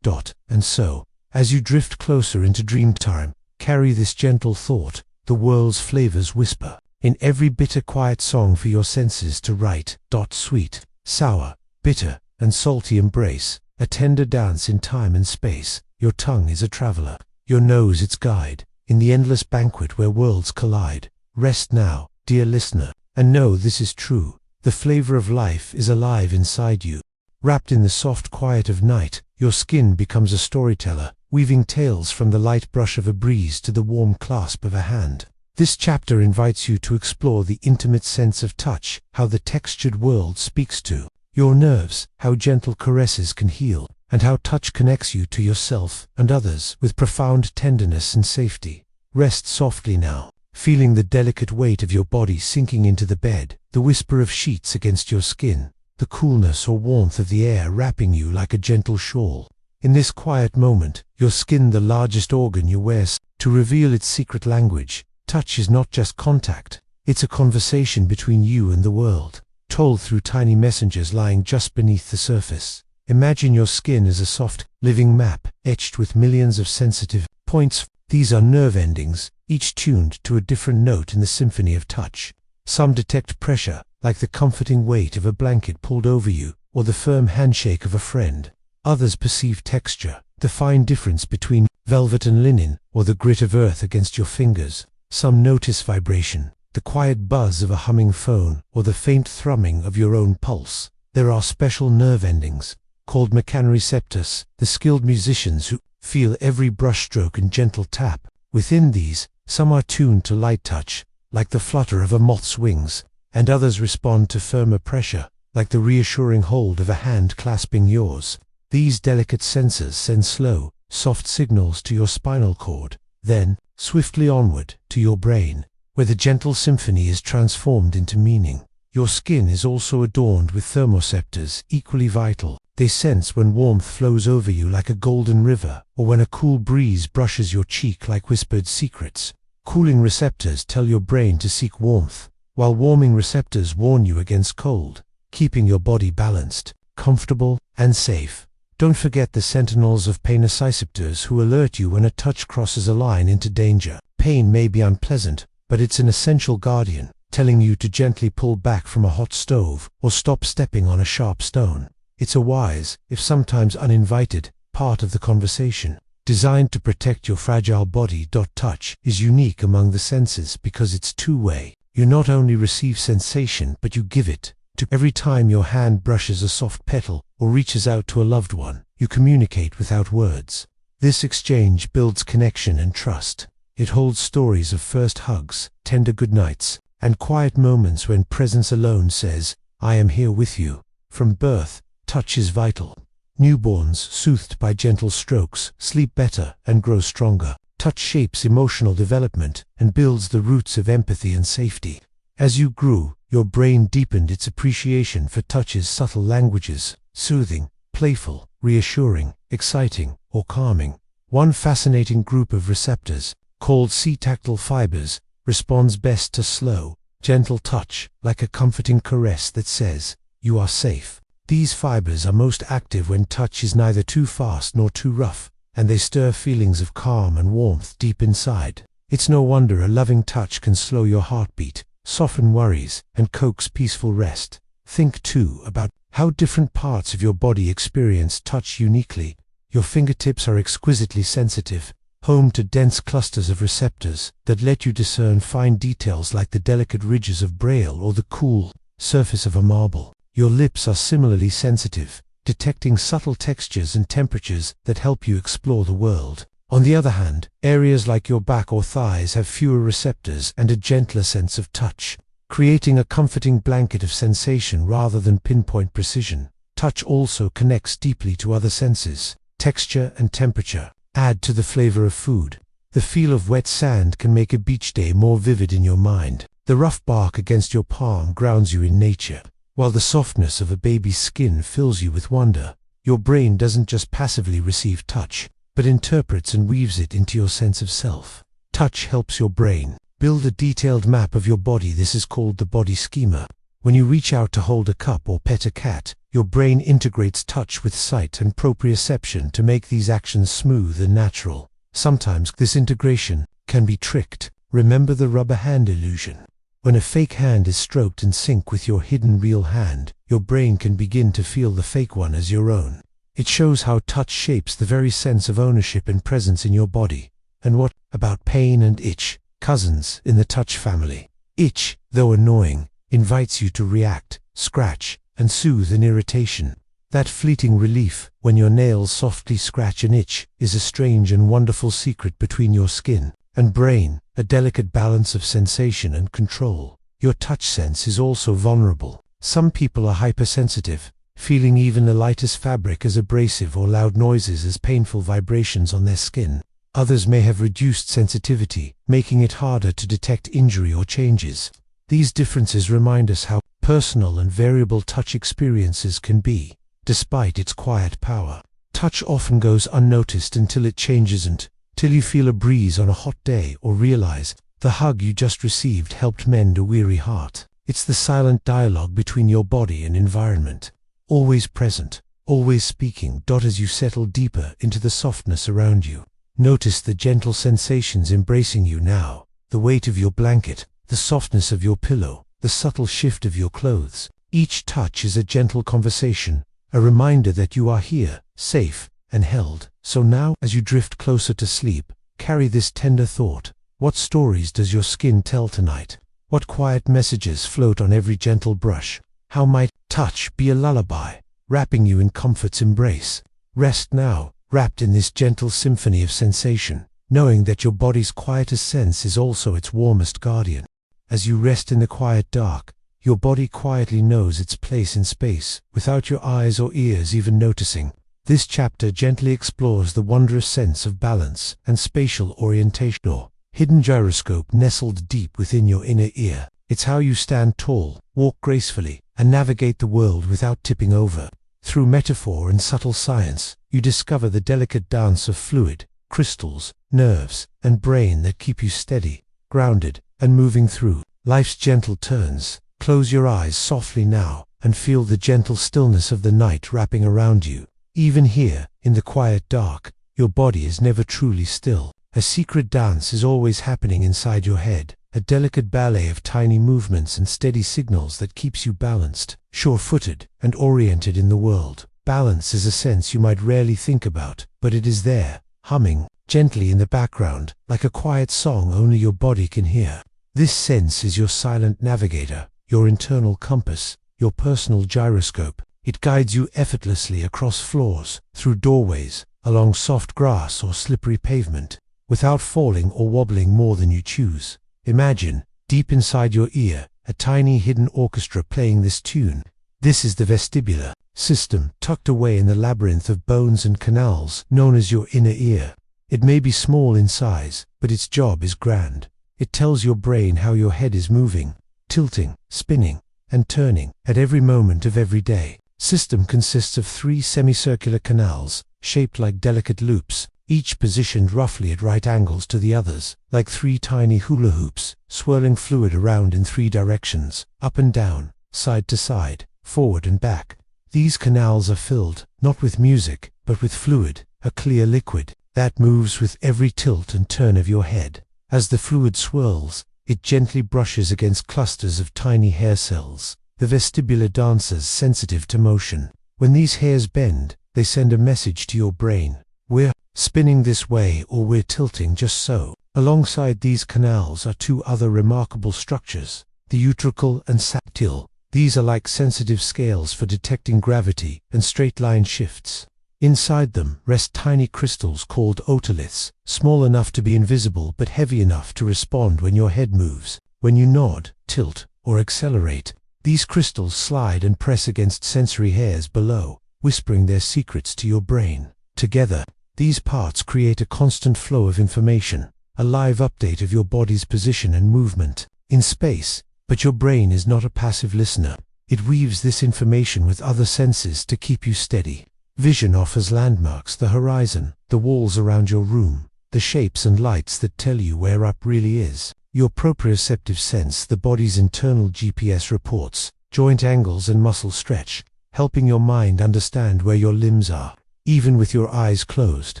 And so, as you drift closer into dream time, carry this gentle thought: the world's flavors whisper in every bitter, quiet song for your senses to write. Sweet, sour, bitter, and salty embrace, a tender dance in time and space. Your tongue is a traveler, your nose its guide, in the endless banquet where worlds collide. Rest now, dear listener, and know this is true: the flavor of life is alive inside you. Wrapped in the soft quiet of night, your skin becomes a storyteller, weaving tales from the light brush of a breeze to the warm clasp of a hand. This chapter invites you to explore the intimate sense of touch, how the textured world speaks to your nerves, how gentle caresses can heal, and how touch connects you to yourself and others with profound tenderness and safety. Rest softly now, feeling the delicate weight of your body sinking into the bed, the whisper of sheets against your skin, the coolness or warmth of the air wrapping you like a gentle shawl. In this quiet moment, your skin, the largest organ you wear, to reveal its secret language. Touch is not just contact, it's a conversation between you and the world, told through tiny messengers lying just beneath the surface. Imagine your skin as a soft, living map, etched with millions of sensitive points. These are nerve endings, each tuned to a different note in the symphony of touch. Some detect pressure, like the comforting weight of a blanket pulled over you, or the firm handshake of a friend. Others perceive texture, the fine difference between velvet and linen, or the grit of earth against your fingers. Some notice vibration, the quiet buzz of a humming phone, or the faint thrumming of your own pulse. There are special nerve endings, called mechanoreceptors, the skilled musicians who feel every brushstroke and gentle tap. Within these, some are tuned to light touch, like the flutter of a moth's wings, and others respond to firmer pressure, like the reassuring hold of a hand clasping yours. These delicate sensors send slow, soft signals to your spinal cord, then, swiftly onward, to your brain, where the gentle symphony is transformed into meaning. Your skin is also adorned with thermoceptors, equally vital. They sense when warmth flows over you like a golden river, or when a cool breeze brushes your cheek like whispered secrets. Cooling receptors tell your brain to seek warmth, while warming receptors warn you against cold, keeping your body balanced, comfortable, and safe. Don't forget the sentinels of pain-nociceptors who alert you when a touch crosses a line into danger. Pain may be unpleasant, but it's an essential guardian, telling you to gently pull back from a hot stove or stop stepping on a sharp stone. It's a wise, if sometimes uninvited, part of the conversation, designed to protect your fragile body. Touch is unique among the senses because it's two-way. You not only receive sensation, but you give it. Every time your hand brushes a soft petal or reaches out to a loved one, you communicate without words. This exchange builds connection and trust. It holds stories of first hugs, tender goodnights, and quiet moments when presence alone says, "I am here with you." From birth, touch is vital. Newborns, soothed by gentle strokes, sleep better and grow stronger. Touch shapes emotional development and builds the roots of empathy and safety. As you grew, your brain deepened its appreciation for touch's subtle languages: soothing, playful, reassuring, exciting, or calming. One fascinating group of receptors, called C-tactile fibers, responds best to slow, gentle touch, like a comforting caress that says, "You are safe." These fibers are most active when touch is neither too fast nor too rough, and they stir feelings of calm and warmth deep inside. It's no wonder a loving touch can slow your heartbeat, soften worries, and coax peaceful rest. Think, too, about how different parts of your body experience touch uniquely. Your fingertips are exquisitely sensitive, home to dense clusters of receptors that let you discern fine details like the delicate ridges of braille or the cool surface of a marble. Your lips are similarly sensitive, detecting subtle textures and temperatures that help you explore the world. On the other hand, areas like your back or thighs have fewer receptors and a gentler sense of touch, creating a comforting blanket of sensation rather than pinpoint precision. Touch also connects deeply to other senses. Texture and temperature add to the flavor of food. The feel of wet sand can make a beach day more vivid in your mind. The rough bark against your palm grounds you in nature, while the softness of a baby's skin fills you with wonder. Your brain doesn't just passively receive touch, but interprets and weaves it into your sense of self. Touch helps your brain Build a detailed map of your body. This is called the body schema. When you reach out to hold a cup or pet a cat, your brain integrates touch with sight and proprioception to make these actions smooth and natural. Sometimes this integration can be tricked. Remember the rubber hand illusion. When a fake hand is stroked in sync with your hidden real hand, your brain can begin to feel the fake one as your own. It shows how touch shapes the very sense of ownership and presence in your body. And what about pain and itch, cousins in the touch family? Itch, though annoying, invites you to react, scratch, and soothe an irritation. That fleeting relief, when your nails softly scratch an itch, is a strange and wonderful secret between your skin and brain, a delicate balance of sensation and control. Your touch sense is also vulnerable. Some people are hypersensitive, feeling even the lightest fabric as abrasive or loud noises as painful vibrations on their skin. Others may have reduced sensitivity, making it harder to detect injury or changes. These differences remind us how personal and variable touch experiences can be, despite its quiet power. Touch often goes unnoticed until it changes, until you feel a breeze on a hot day or realize the hug you just received helped mend a weary heart. It's the silent dialogue between your body and environment, always present, always speaking. As you settle deeper into the softness around you, notice the gentle sensations embracing you now, the weight of your blanket, the softness of your pillow, the subtle shift of your clothes. Each touch is a gentle conversation, a reminder that you are here, safe and held. So now, as you drift closer to sleep, carry this tender thought. What stories does your skin tell tonight? What quiet messages float on every gentle brush? How might touch be a lullaby, wrapping you in comfort's embrace? Rest now, wrapped in this gentle symphony of sensation, knowing that your body's quietest sense is also its warmest guardian. As you rest in the quiet dark, your body quietly knows its place in space, without your eyes or ears even noticing. This chapter gently explores the wondrous sense of balance and spatial orientation, or hidden gyroscope nestled deep within your inner ear. It's how you stand tall, walk gracefully, and navigate the world without tipping over. Through metaphor and subtle science, you discover the delicate dance of fluid, crystals, nerves, and brain that keep you steady, grounded, and moving through life's gentle turns. Close your eyes softly now, and feel the gentle stillness of the night wrapping around you. Even here, in the quiet dark, your body is never truly still. A secret dance is always happening inside your head, a delicate ballet of tiny movements and steady signals that keeps you balanced, sure-footed, and oriented in the world. Balance is a sense you might rarely think about, but it is there, humming gently in the background, like a quiet song only your body can hear. This sense is your silent navigator, your internal compass, your personal gyroscope. It guides you effortlessly across floors, through doorways, along soft grass or slippery pavement, without falling or wobbling more than you choose. Imagine, deep inside your ear, a tiny hidden orchestra playing this tune. This is the vestibular system, tucked away in the labyrinth of bones and canals known as your inner ear. It may be small in size, but its job is grand. It tells your brain how your head is moving, tilting, spinning, and turning at every moment of every day. System consists of 3 semicircular canals, shaped like delicate loops, each positioned roughly at right angles to the others, like 3 tiny hula hoops, swirling fluid around in 3 directions, up and down, side to side, forward and back. These canals are filled, not with music, but with fluid, a clear liquid, that moves with every tilt and turn of your head. As the fluid swirls, it gently brushes against clusters of tiny hair cells, the vestibular dancers sensitive to motion. When these hairs bend, they send a message to your brain. We're spinning this way, or we're tilting just so. Alongside these canals are 2 other remarkable structures, the utricle and satyl. These are like sensitive scales for detecting gravity and straight-line shifts. Inside them rest tiny crystals called otoliths, small enough to be invisible but heavy enough to respond when your head moves. When you nod, tilt, or accelerate, these crystals slide and press against sensory hairs below, whispering their secrets to your brain. Together, these parts create a constant flow of information, a live update of your body's position and movement in space. But your brain is not a passive listener. It weaves this information with other senses to keep you steady. Vision offers landmarks, the horizon, the walls around your room, the shapes and lights that tell you where up really is. Your proprioceptive sense, the body's internal GPS, reports joint angles and muscle stretch, helping your mind understand where your limbs are. Even with your eyes closed,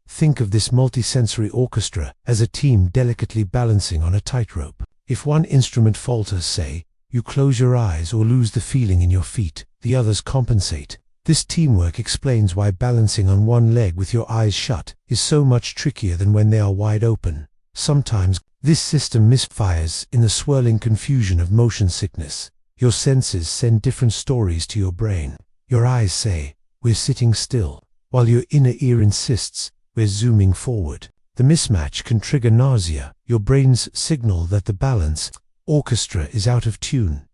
think of this multisensory orchestra as a team delicately balancing on a tightrope. If one instrument falters, say, you close your eyes or lose the feeling in your feet, the others compensate. This teamwork explains why balancing on one leg with your eyes shut is so much trickier than when they are wide open. Sometimes, this system misfires in the swirling confusion of motion sickness. Your senses send different stories to your brain. Your eyes say, "We're sitting still," while your inner ear insists, "We're zooming forward." The mismatch can trigger nausea, your brain's signal that the balance orchestra is out of tune.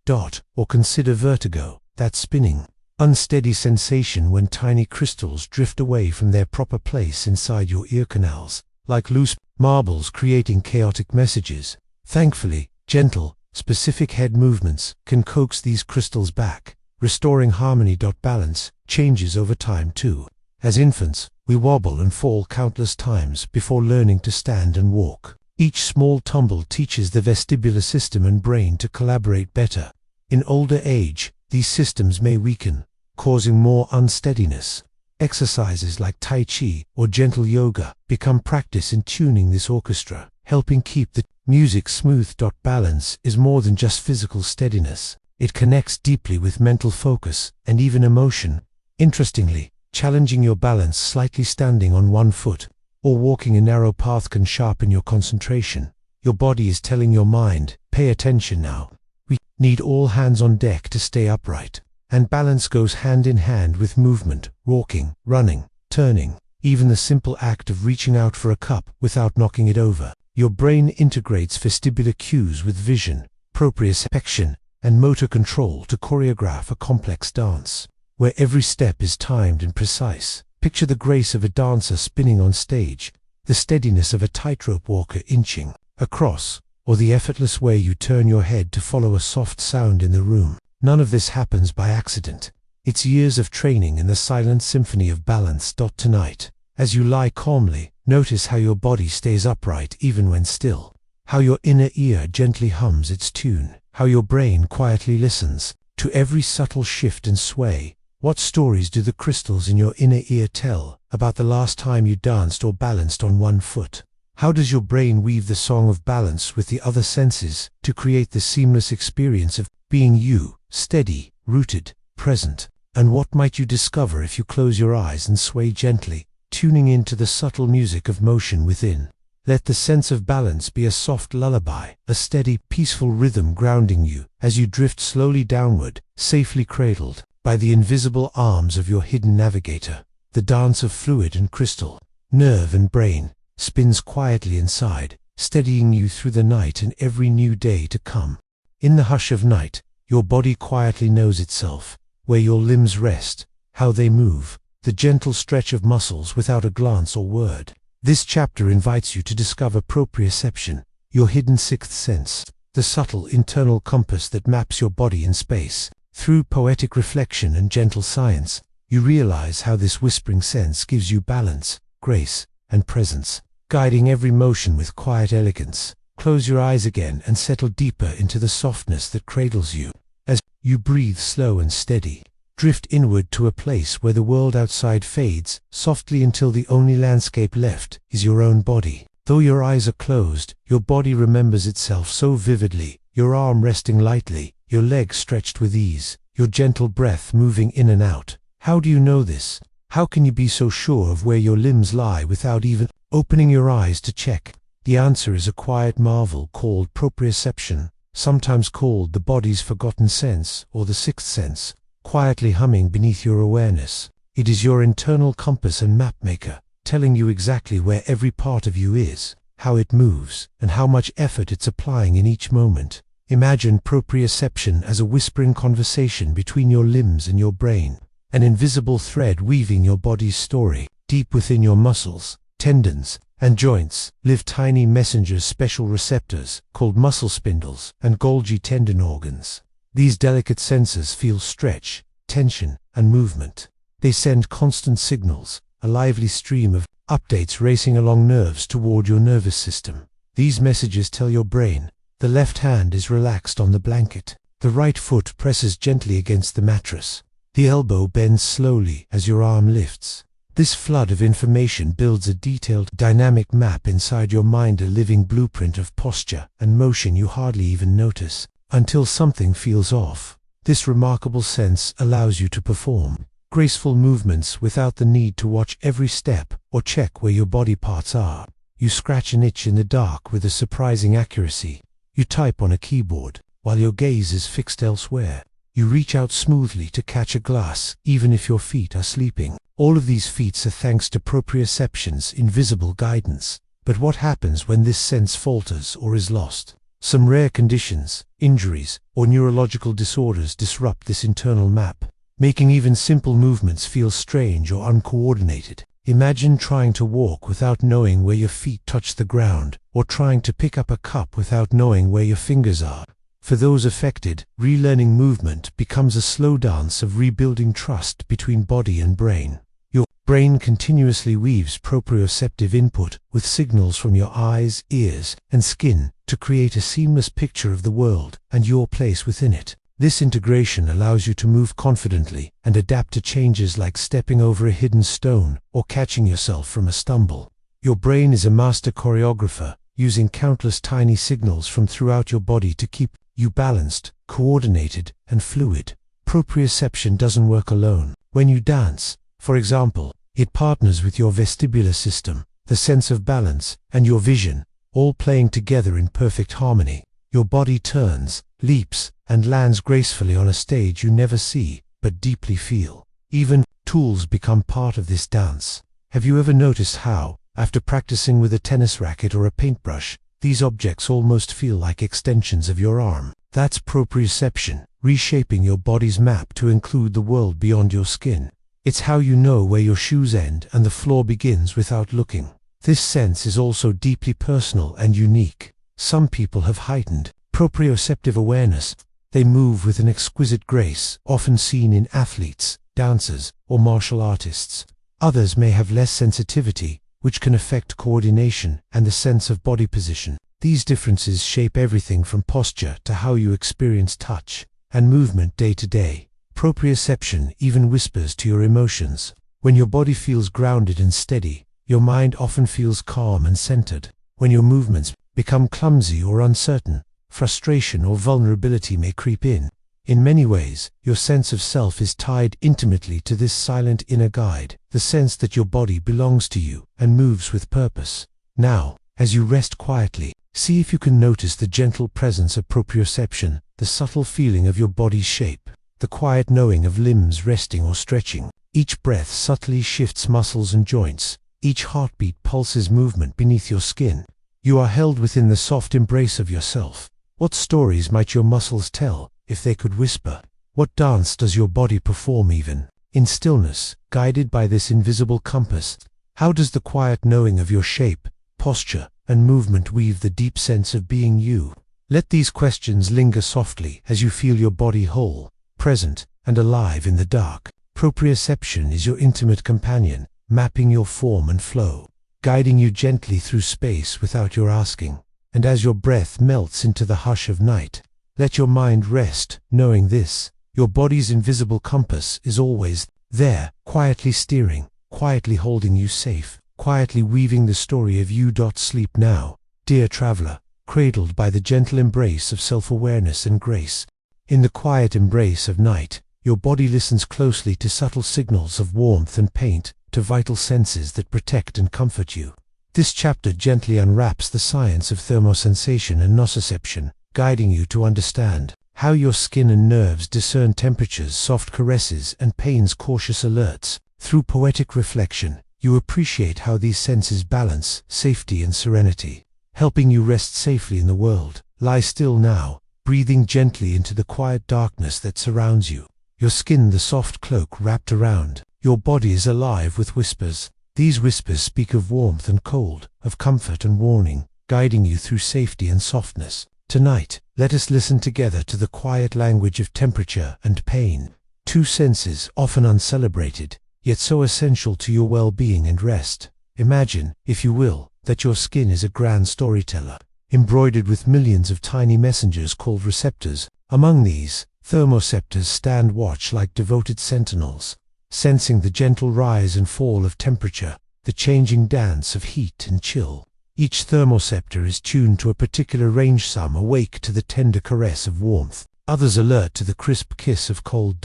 Or consider vertigo, that spinning, unsteady sensation when tiny crystals drift away from their proper place inside your ear canals, like loose marbles creating chaotic messages. Thankfully, gentle, specific head movements can coax these crystals back, restoring harmony. Balance changes over time too. As infants, we wobble and fall countless times before learning to stand and walk. Each small tumble teaches the vestibular system and brain to collaborate better. In older age, these systems may weaken, causing more unsteadiness. Exercises like Tai Chi or gentle yoga become practice in tuning this orchestra, helping keep the music smooth. Balance is more than just physical steadiness. It connects deeply with mental focus and even emotion. Interestingly, challenging your balance, slightly standing on one foot or walking a narrow path, can sharpen your concentration. Your body is telling your mind, "Pay attention now." We need all hands on deck to stay upright. And balance goes hand in hand with movement, walking, running, turning, even the simple act of reaching out for a cup without knocking it over. Your brain integrates vestibular cues with vision, proprioception, and motor control to choreograph a complex dance, where every step is timed and precise. Picture the grace of a dancer spinning on stage, the steadiness of a tightrope walker inching across, or the effortless way you turn your head to follow a soft sound in the room. None of this happens by accident. It's years of training in the silent symphony of balance. Tonight, as you lie calmly, notice how your body stays upright even when still, how your inner ear gently hums its tune, how your brain quietly listens to every subtle shift and sway. What stories do the crystals in your inner ear tell about the last time you danced or balanced on one foot? How does your brain weave the song of balance with the other senses to create the seamless experience of being you, steady, rooted, present? And what might you discover if you close your eyes and sway gently, tuning into the subtle music of motion within? Let the sense of balance be a soft lullaby, a steady, peaceful rhythm grounding you as you drift slowly downward, safely cradled by the invisible arms of your hidden navigator. The dance of fluid and crystal, nerve and brain, spins quietly inside, steadying you through the night and every new day to come. In the hush of night, your body quietly knows itself, where your limbs rest, how they move, the gentle stretch of muscles without a glance or word. This chapter invites you to discover proprioception, your hidden sixth sense, the subtle internal compass that maps your body in space. Through poetic reflection and gentle science, you realize how this whispering sense gives you balance, grace, and presence, guiding every motion with quiet elegance. Close your eyes again and settle deeper into the softness that cradles you. As you breathe slow and steady, drift inward to a place where the world outside fades softly until the only landscape left is your own body. Though your eyes are closed, your body remembers itself so vividly, your arm resting lightly, your legs stretched with ease, your gentle breath moving in and out. How do you know this? How can you be so sure of where your limbs lie without even opening your eyes to check? The answer is a quiet marvel called proprioception, sometimes called the body's forgotten sense or the sixth sense, quietly humming beneath your awareness. It is your internal compass and mapmaker, telling you exactly where every part of you is, how it moves, and how much effort it's applying in each moment. Imagine proprioception as a whispering conversation between your limbs and your brain, an invisible thread weaving your body's story. Deep within your muscles, tendons, and joints live tiny messengers, special receptors called muscle spindles and Golgi tendon organs. These delicate sensors feel stretch, tension, and movement. They send constant signals, a lively stream of updates racing along nerves toward your nervous system. These messages tell your brain, The left hand is relaxed on the blanket. The right foot presses gently against the mattress. The elbow bends slowly as your arm lifts. This flood of information builds a detailed, dynamic map inside your mind, a living blueprint of posture and motion you hardly even notice until something feels off. This remarkable sense allows you to perform graceful movements without the need to watch every step or check where your body parts are. You scratch an itch in the dark with a surprising accuracy. You type on a keyboard while your gaze is fixed elsewhere. You reach out smoothly to catch a glass, even if your feet are sleeping. All of these feats are thanks to proprioception's invisible guidance. But what happens when this sense falters or is lost? Some rare conditions, injuries, or neurological disorders disrupt this internal map, making even simple movements feel strange or uncoordinated. Imagine trying to walk without knowing where your feet touch the ground, or trying to pick up a cup without knowing where your fingers are. For those affected, relearning movement becomes a slow dance of rebuilding trust between body and brain. Your brain continuously weaves proprioceptive input with signals from your eyes, ears, and skin to create a seamless picture of the world and your place within it. This integration allows you to move confidently and adapt to changes like stepping over a hidden stone or catching yourself from a stumble. Your brain is a master choreographer, using countless tiny signals from throughout your body to keep you balanced, coordinated, and fluid. Proprioception doesn't work alone. When you dance, for example, it partners with your vestibular system, the sense of balance, and your vision, all playing together in perfect harmony. Your body turns, leaps, and lands gracefully on a stage you never see, but deeply feel. Even tools become part of this dance. Have you ever noticed how, after practicing with a tennis racket or a paintbrush, these objects almost feel like extensions of your arm? That's proprioception, reshaping your body's map to include the world beyond your skin. It's how you know where your shoes end and the floor begins without looking. This sense is also deeply personal and unique. Some people have heightened proprioceptive awareness. They move with an exquisite grace, often seen in athletes, dancers, or martial artists. Others may have less sensitivity, which can affect coordination and the sense of body position. These differences shape everything from posture to how you experience touch and movement day to day. Proprioception even whispers to your emotions. When your body feels grounded and steady, your mind often feels calm and centered. When your movements become clumsy or uncertain, frustration or vulnerability may creep in. In many ways, your sense of self is tied intimately to this silent inner guide, the sense that your body belongs to you and moves with purpose. Now, as you rest quietly, see if you can notice the gentle presence of proprioception, the subtle feeling of your body's shape, the quiet knowing of limbs resting or stretching. Each breath subtly shifts muscles and joints. Each heartbeat pulses movement beneath your skin. You are held within the soft embrace of yourself. What stories might your muscles tell if they could whisper? What dance does your body perform even in stillness, guided by this invisible compass? How does the quiet knowing of your shape, posture, and movement weave the deep sense of being you? Let these questions linger softly as you feel your body whole, present, and alive in the dark. Proprioception is your intimate companion, mapping your form and flow, guiding you gently through space without your asking. And as your breath melts into the hush of night, let your mind rest, knowing this: your body's invisible compass is always there, quietly steering, quietly holding you safe, quietly weaving the story of you. Sleep now, dear traveler, cradled by the gentle embrace of self-awareness and grace. In the quiet embrace of night, your body listens closely to subtle signals of warmth and pain, to vital senses that protect and comfort you. This chapter gently unwraps the science of thermosensation and nociception, guiding you to understand how your skin and nerves discern temperatures, soft caresses, and pain's cautious alerts. Through poetic reflection, you appreciate how these senses balance safety and serenity, helping you rest safely in the world. Lie still now, breathing gently into the quiet darkness that surrounds you. Your skin the soft cloak wrapped around. Your body is alive with whispers. These whispers speak of warmth and cold, of comfort and warning, guiding you through safety and softness. Tonight, let us listen together to the quiet language of temperature and pain, two senses often uncelebrated, yet so essential to your well-being and rest. Imagine, if you will, that your skin is a grand storyteller. embroidered with millions of tiny messengers called receptors. Among these, thermoceptors stand watch like devoted sentinels, sensing the gentle rise and fall of temperature, the changing dance of heat and chill. Each thermoceptor is tuned to a particular range, some awake to the tender caress of warmth, others alert to the crisp kiss of cold.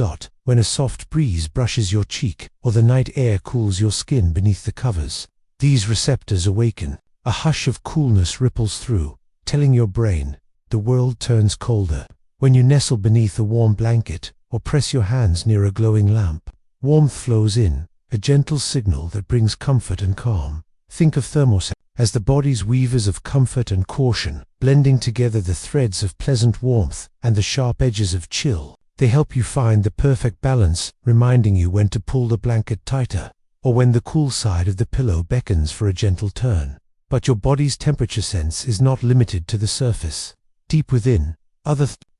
When a soft breeze brushes your cheek, or the night air cools your skin beneath the covers, these receptors awaken. A hush of coolness ripples through, telling your brain, the world turns colder. When you nestle beneath a warm blanket, or press your hands near a glowing lamp, warmth flows in, a gentle signal that brings comfort and calm. Think of thermoceptors as the body's weavers of comfort and caution, blending together the threads of pleasant warmth and the sharp edges of chill. They help you find the perfect balance, reminding you when to pull the blanket tighter, or when the cool side of the pillow beckons for a gentle turn. But your body's temperature sense is not limited to the surface. Deep within,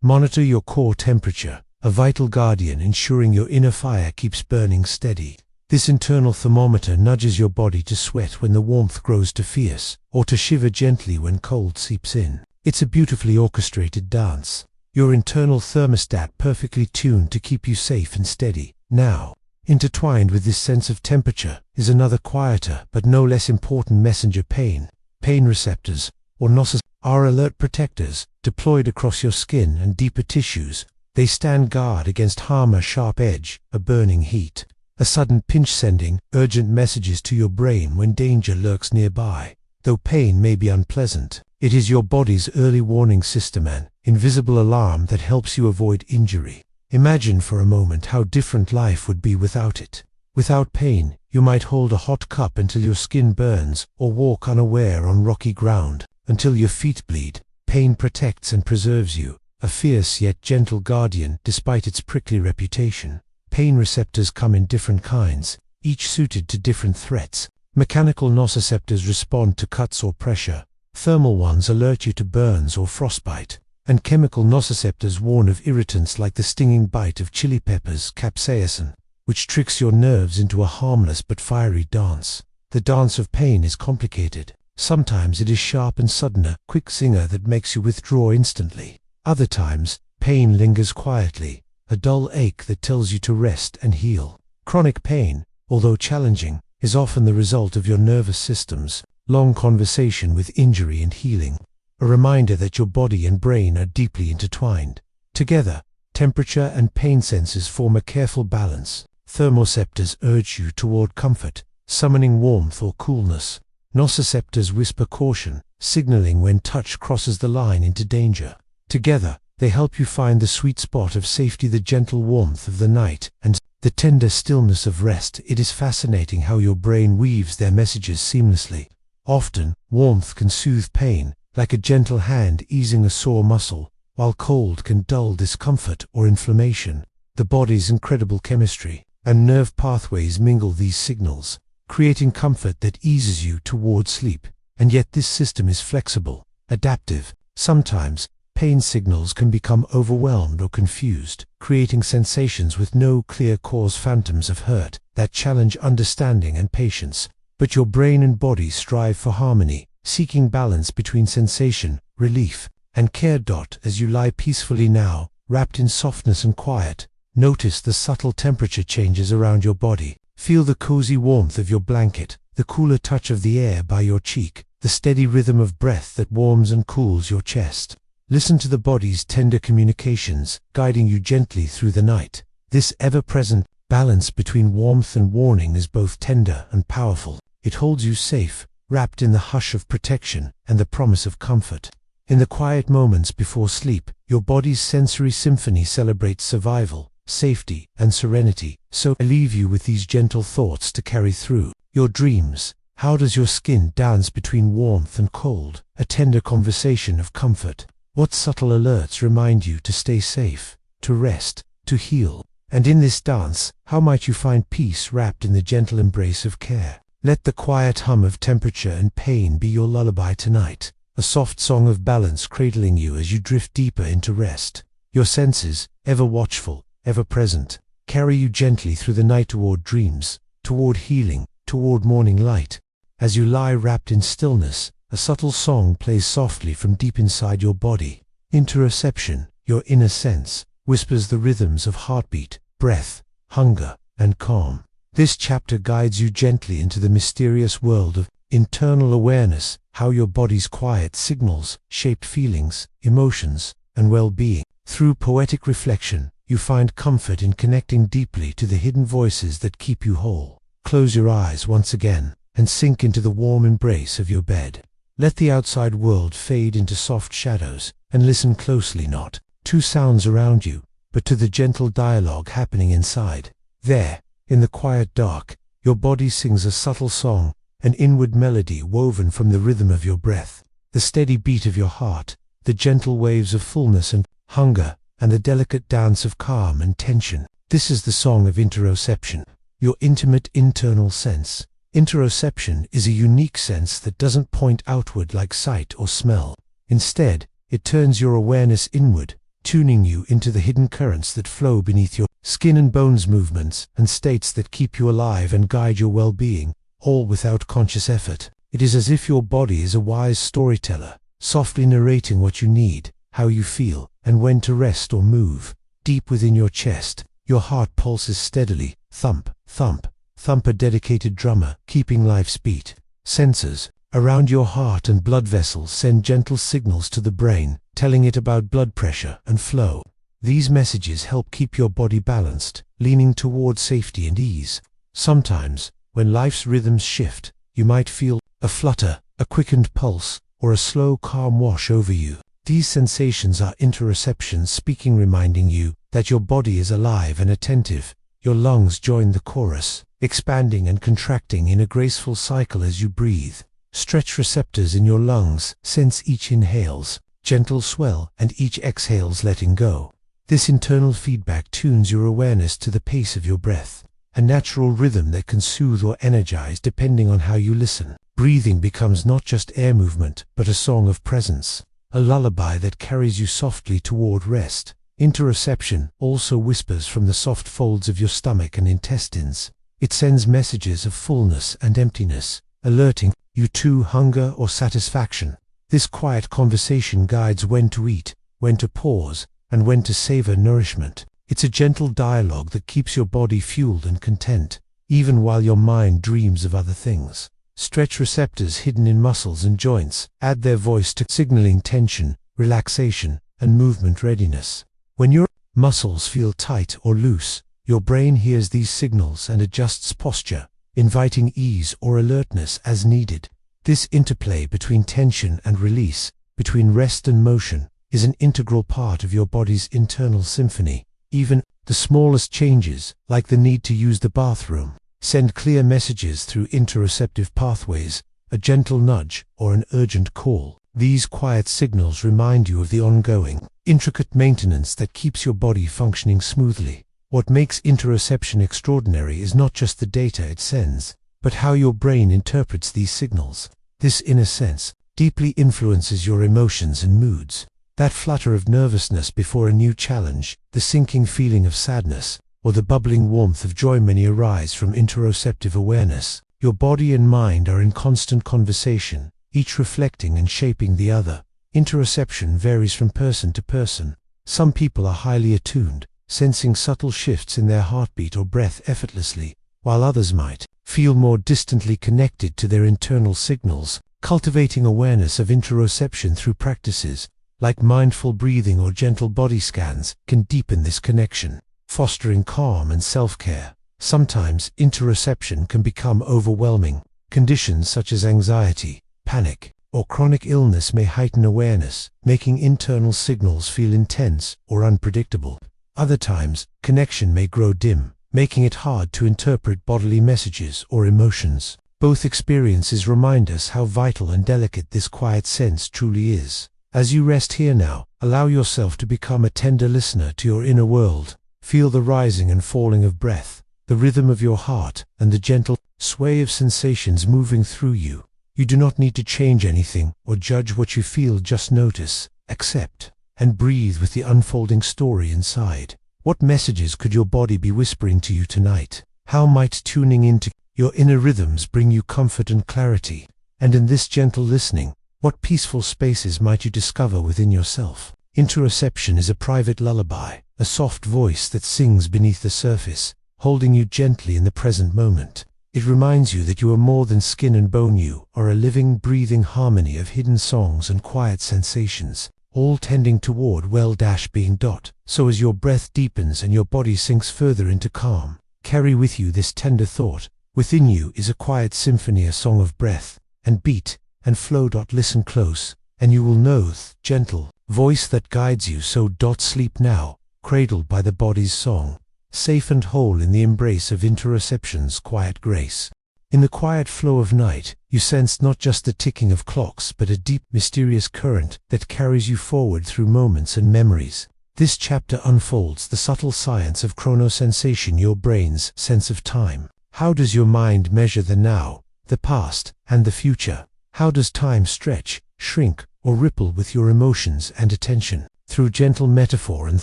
monitor your core temperature, a vital guardian ensuring your inner fire keeps burning steady. This internal thermometer nudges your body to sweat when the warmth grows too fierce, or to shiver gently when cold seeps in. It's a beautifully orchestrated dance, your internal thermostat perfectly tuned to keep you safe and steady. Now, intertwined with this sense of temperature is another quieter but no less important messenger: pain. Pain receptors, or nociceptors, are alert protectors, deployed across your skin and deeper tissues. They stand guard against harm, a sharp edge, a burning heat, a sudden pinch, sending urgent messages to your brain when danger lurks nearby. Though pain may be unpleasant, it is your body's early warning system, an invisible alarm that helps you avoid injury. Imagine for a moment how different life would be without it. Without pain, you might hold a hot cup until your skin burns, or walk unaware on rocky ground until your feet bleed. Pain protects and preserves you, a fierce yet gentle guardian despite its prickly reputation. Pain receptors come in different kinds, each suited to different threats. Mechanical nociceptors respond to cuts or pressure. Thermal ones alert you to burns or frostbite. And chemical nociceptors warn of irritants like the stinging bite of chili peppers, capsaicin, which tricks your nerves into a harmless but fiery dance. The dance of pain is complicated. Sometimes it is sharp and sudden, a quick zinger that makes you withdraw instantly. Other times, pain lingers quietly, a dull ache that tells you to rest and heal. Chronic pain, although challenging, is often the result of your nervous system's long conversation with injury and healing, a reminder that your body and brain are deeply intertwined. Together, temperature and pain senses form a careful balance. Thermoceptors urge you toward comfort, summoning warmth or coolness. Nociceptors whisper caution, signaling when touch crosses the line into danger. Together, they help you find the sweet spot of safety, the gentle warmth of the night, and the tender stillness of rest. It is fascinating how your brain weaves their messages seamlessly. Often, warmth can soothe pain, like a gentle hand easing a sore muscle, while cold can dull discomfort or inflammation. The body's incredible chemistry and nerve pathways mingle these signals, creating comfort that eases you toward sleep. And yet this system is flexible, adaptive. Sometimes, pain signals can become overwhelmed or confused, creating sensations with no clear cause, phantoms of hurt that challenge understanding and patience. But your brain and body strive for harmony, seeking balance between sensation, relief, and care. As you lie peacefully now, wrapped in softness and quiet, notice the subtle temperature changes around your body. Feel the cozy warmth of your blanket, the cooler touch of the air by your cheek, the steady rhythm of breath that warms and cools your chest. Listen to the body's tender communications, guiding you gently through the night. This ever-present balance between warmth and warning is both tender and powerful. It holds you safe, wrapped in the hush of protection and the promise of comfort. In the quiet moments before sleep, your body's sensory symphony celebrates survival, safety, and serenity. So I leave you with these gentle thoughts to carry through your dreams. How does your skin dance between warmth and cold? A tender conversation of comfort. What subtle alerts remind you to stay safe, to rest, to heal? And in this dance, how might you find peace wrapped in the gentle embrace of care? Let the quiet hum of temperature and pain be your lullaby tonight, a soft song of balance cradling you as you drift deeper into rest. Your senses, ever watchful, ever present, carry you gently through the night toward dreams, toward healing, toward morning light. As you lie wrapped in stillness, a subtle song plays softly from deep inside your body. Interoception, your inner sense, whispers the rhythms of heartbeat, breath, hunger, and calm. This chapter guides you gently into the mysterious world of internal awareness, how your body's quiet signals shape feelings, emotions, and well-being. Through poetic reflection, you find comfort in connecting deeply to the hidden voices that keep you whole. Close your eyes once again and sink into the warm embrace of your bed. Let the outside world fade into soft shadows, and listen closely not to sounds around you, but to the gentle dialogue happening inside. There, in the quiet dark, your body sings a subtle song, an inward melody woven from the rhythm of your breath, the steady beat of your heart, the gentle waves of fullness and hunger, and the delicate dance of calm and tension. This is the song of interoception, your intimate internal sense. Interoception is a unique sense that doesn't point outward like sight or smell. Instead, it turns your awareness inward, tuning you into the hidden currents that flow beneath your skin and bones, movements and states that keep you alive and guide your well-being, all without conscious effort. It is as if your body is a wise storyteller, softly narrating what you need, how you feel, and when to rest or move. Deep within your chest, your heart pulses steadily, thump, thump, thump, a dedicated drummer, keeping life's beat. Sensors around your heart and blood vessels send gentle signals to the brain, telling it about blood pressure and flow. These messages help keep your body balanced, leaning toward safety and ease. Sometimes, when life's rhythms shift, you might feel a flutter, a quickened pulse, or a slow, calm wash over you. These sensations are interoception speaking, reminding you that your body is alive and attentive. Your lungs join the chorus, expanding and contracting in a graceful cycle as you breathe. Stretch receptors in your lungs sense each inhales, gentle swell, and each exhales, letting go. This internal feedback tunes your awareness to the pace of your breath, a natural rhythm that can soothe or energize depending on how you listen. Breathing becomes not just air movement, but a song of presence, a lullaby that carries you softly toward rest. Interoception also whispers from the soft folds of your stomach and intestines. It sends messages of fullness and emptiness, alerting you to hunger or satisfaction. This quiet conversation guides when to eat, when to pause, and when to savor nourishment. It's a gentle dialogue that keeps your body fueled and content, even while your mind dreams of other things. Stretch receptors hidden in muscles and joints add their voice to signaling tension, relaxation, and movement readiness. When your muscles feel tight or loose, your brain hears these signals and adjusts posture, inviting ease or alertness as needed. This interplay between tension and release, between rest and motion, is an integral part of your body's internal symphony. Even the smallest changes, like the need to use the bathroom, send clear messages through interoceptive pathways, a gentle nudge or an urgent call. These quiet signals remind you of the ongoing, intricate maintenance that keeps your body functioning smoothly. What makes interoception extraordinary is not just the data it sends, but how your brain interprets these signals. This inner sense deeply influences your emotions and moods. That flutter of nervousness before a new challenge, the sinking feeling of sadness, or the bubbling warmth of joy, many arise from interoceptive awareness. Your body and mind are in constant conversation, each reflecting and shaping the other. Interoception varies from person to person. Some people are highly attuned, sensing subtle shifts in their heartbeat or breath effortlessly, while others might feel more distantly connected to their internal signals. Cultivating awareness of interoception through practices like mindful breathing or gentle body scans can deepen this connection, fostering calm and self-care. Sometimes interoception can become overwhelming. Conditions such as anxiety, panic, or chronic illness may heighten awareness, making internal signals feel intense or unpredictable. Other times, connection may grow dim, making it hard to interpret bodily messages or emotions. Both experiences remind us how vital and delicate this quiet sense truly is. As you rest here now, allow yourself to become a tender listener to your inner world. Feel the rising and falling of breath, the rhythm of your heart, and the gentle sway of sensations moving through you. You do not need to change anything or judge what you feel, just notice, accept, and breathe with the unfolding story inside. What messages could your body be whispering to you tonight? How might tuning into your inner rhythms bring you comfort and clarity? And in this gentle listening, What peaceful spaces might you discover within yourself? Interoception is a private lullaby, a soft voice that sings beneath the surface, holding you gently in the present moment. It reminds you that you are more than skin and bone. You are a living, breathing harmony of hidden songs and quiet sensations, all tending toward well-being. So as your breath deepens and your body sinks further into calm, carry with you this tender thought. Within you is a quiet symphony, a song of breath and beat and flow. Listen close, and you will know the gentle voice that guides you. So sleep now, cradled by the body's song, safe and whole in the embrace of interoception's quiet grace. In the quiet flow of night, you sense not just the ticking of clocks but a deep, mysterious current that carries you forward through moments and memories. This chapter unfolds the subtle science of chronosensation, your brain's sense of time. How does your mind measure the now, the past, and the future? How does time stretch, shrink, or ripple with your emotions and attention? Through gentle metaphor and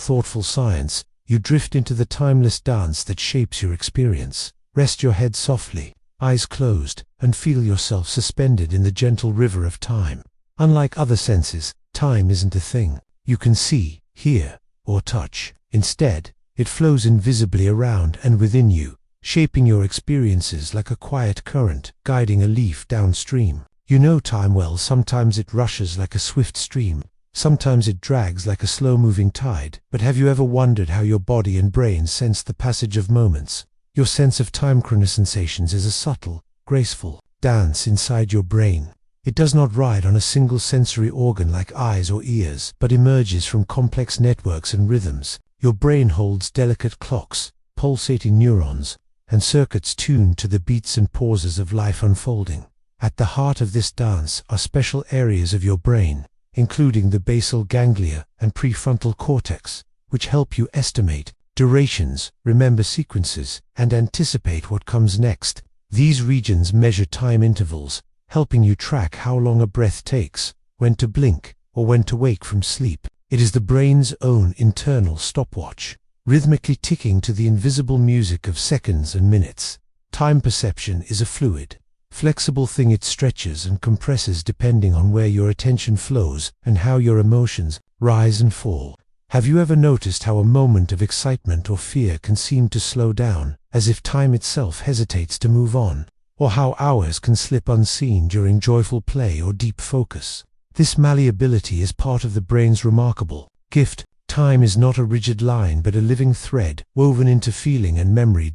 thoughtful science, you drift into the timeless dance that shapes your experience. Rest your head softly, eyes closed, and feel yourself suspended in the gentle river of time. Unlike other senses, time isn't a thing you can see, hear, or touch. Instead, it flows invisibly around and within you, shaping your experiences like a quiet current guiding a leaf downstream. You know time well. Sometimes it rushes like a swift stream, sometimes it drags like a slow-moving tide. But have you ever wondered how your body and brain sense the passage of moments? Your sense of time chronosensations is a subtle, graceful dance inside your brain. It does not ride on a single sensory organ like eyes or ears, but emerges from complex networks and rhythms. Your brain holds delicate clocks, pulsating neurons, and circuits tuned to the beats and pauses of life unfolding. At the heart of this dance are special areas of your brain, including the basal ganglia and prefrontal cortex, which help you estimate durations, remember sequences, and anticipate what comes next. These regions measure time intervals, helping you track how long a breath takes, when to blink, or when to wake from sleep. It is the brain's own internal stopwatch, rhythmically ticking to the invisible music of seconds and minutes. Time perception is a fluid, flexible thing. It stretches and compresses depending on where your attention flows and how your emotions rise and fall. Have you ever noticed how a moment of excitement or fear can seem to slow down, as if time itself hesitates to move on? Or how hours can slip unseen during joyful play or deep focus? This malleability is part of the brain's remarkable gift. Time is not a rigid line but a living thread woven into feeling and memory.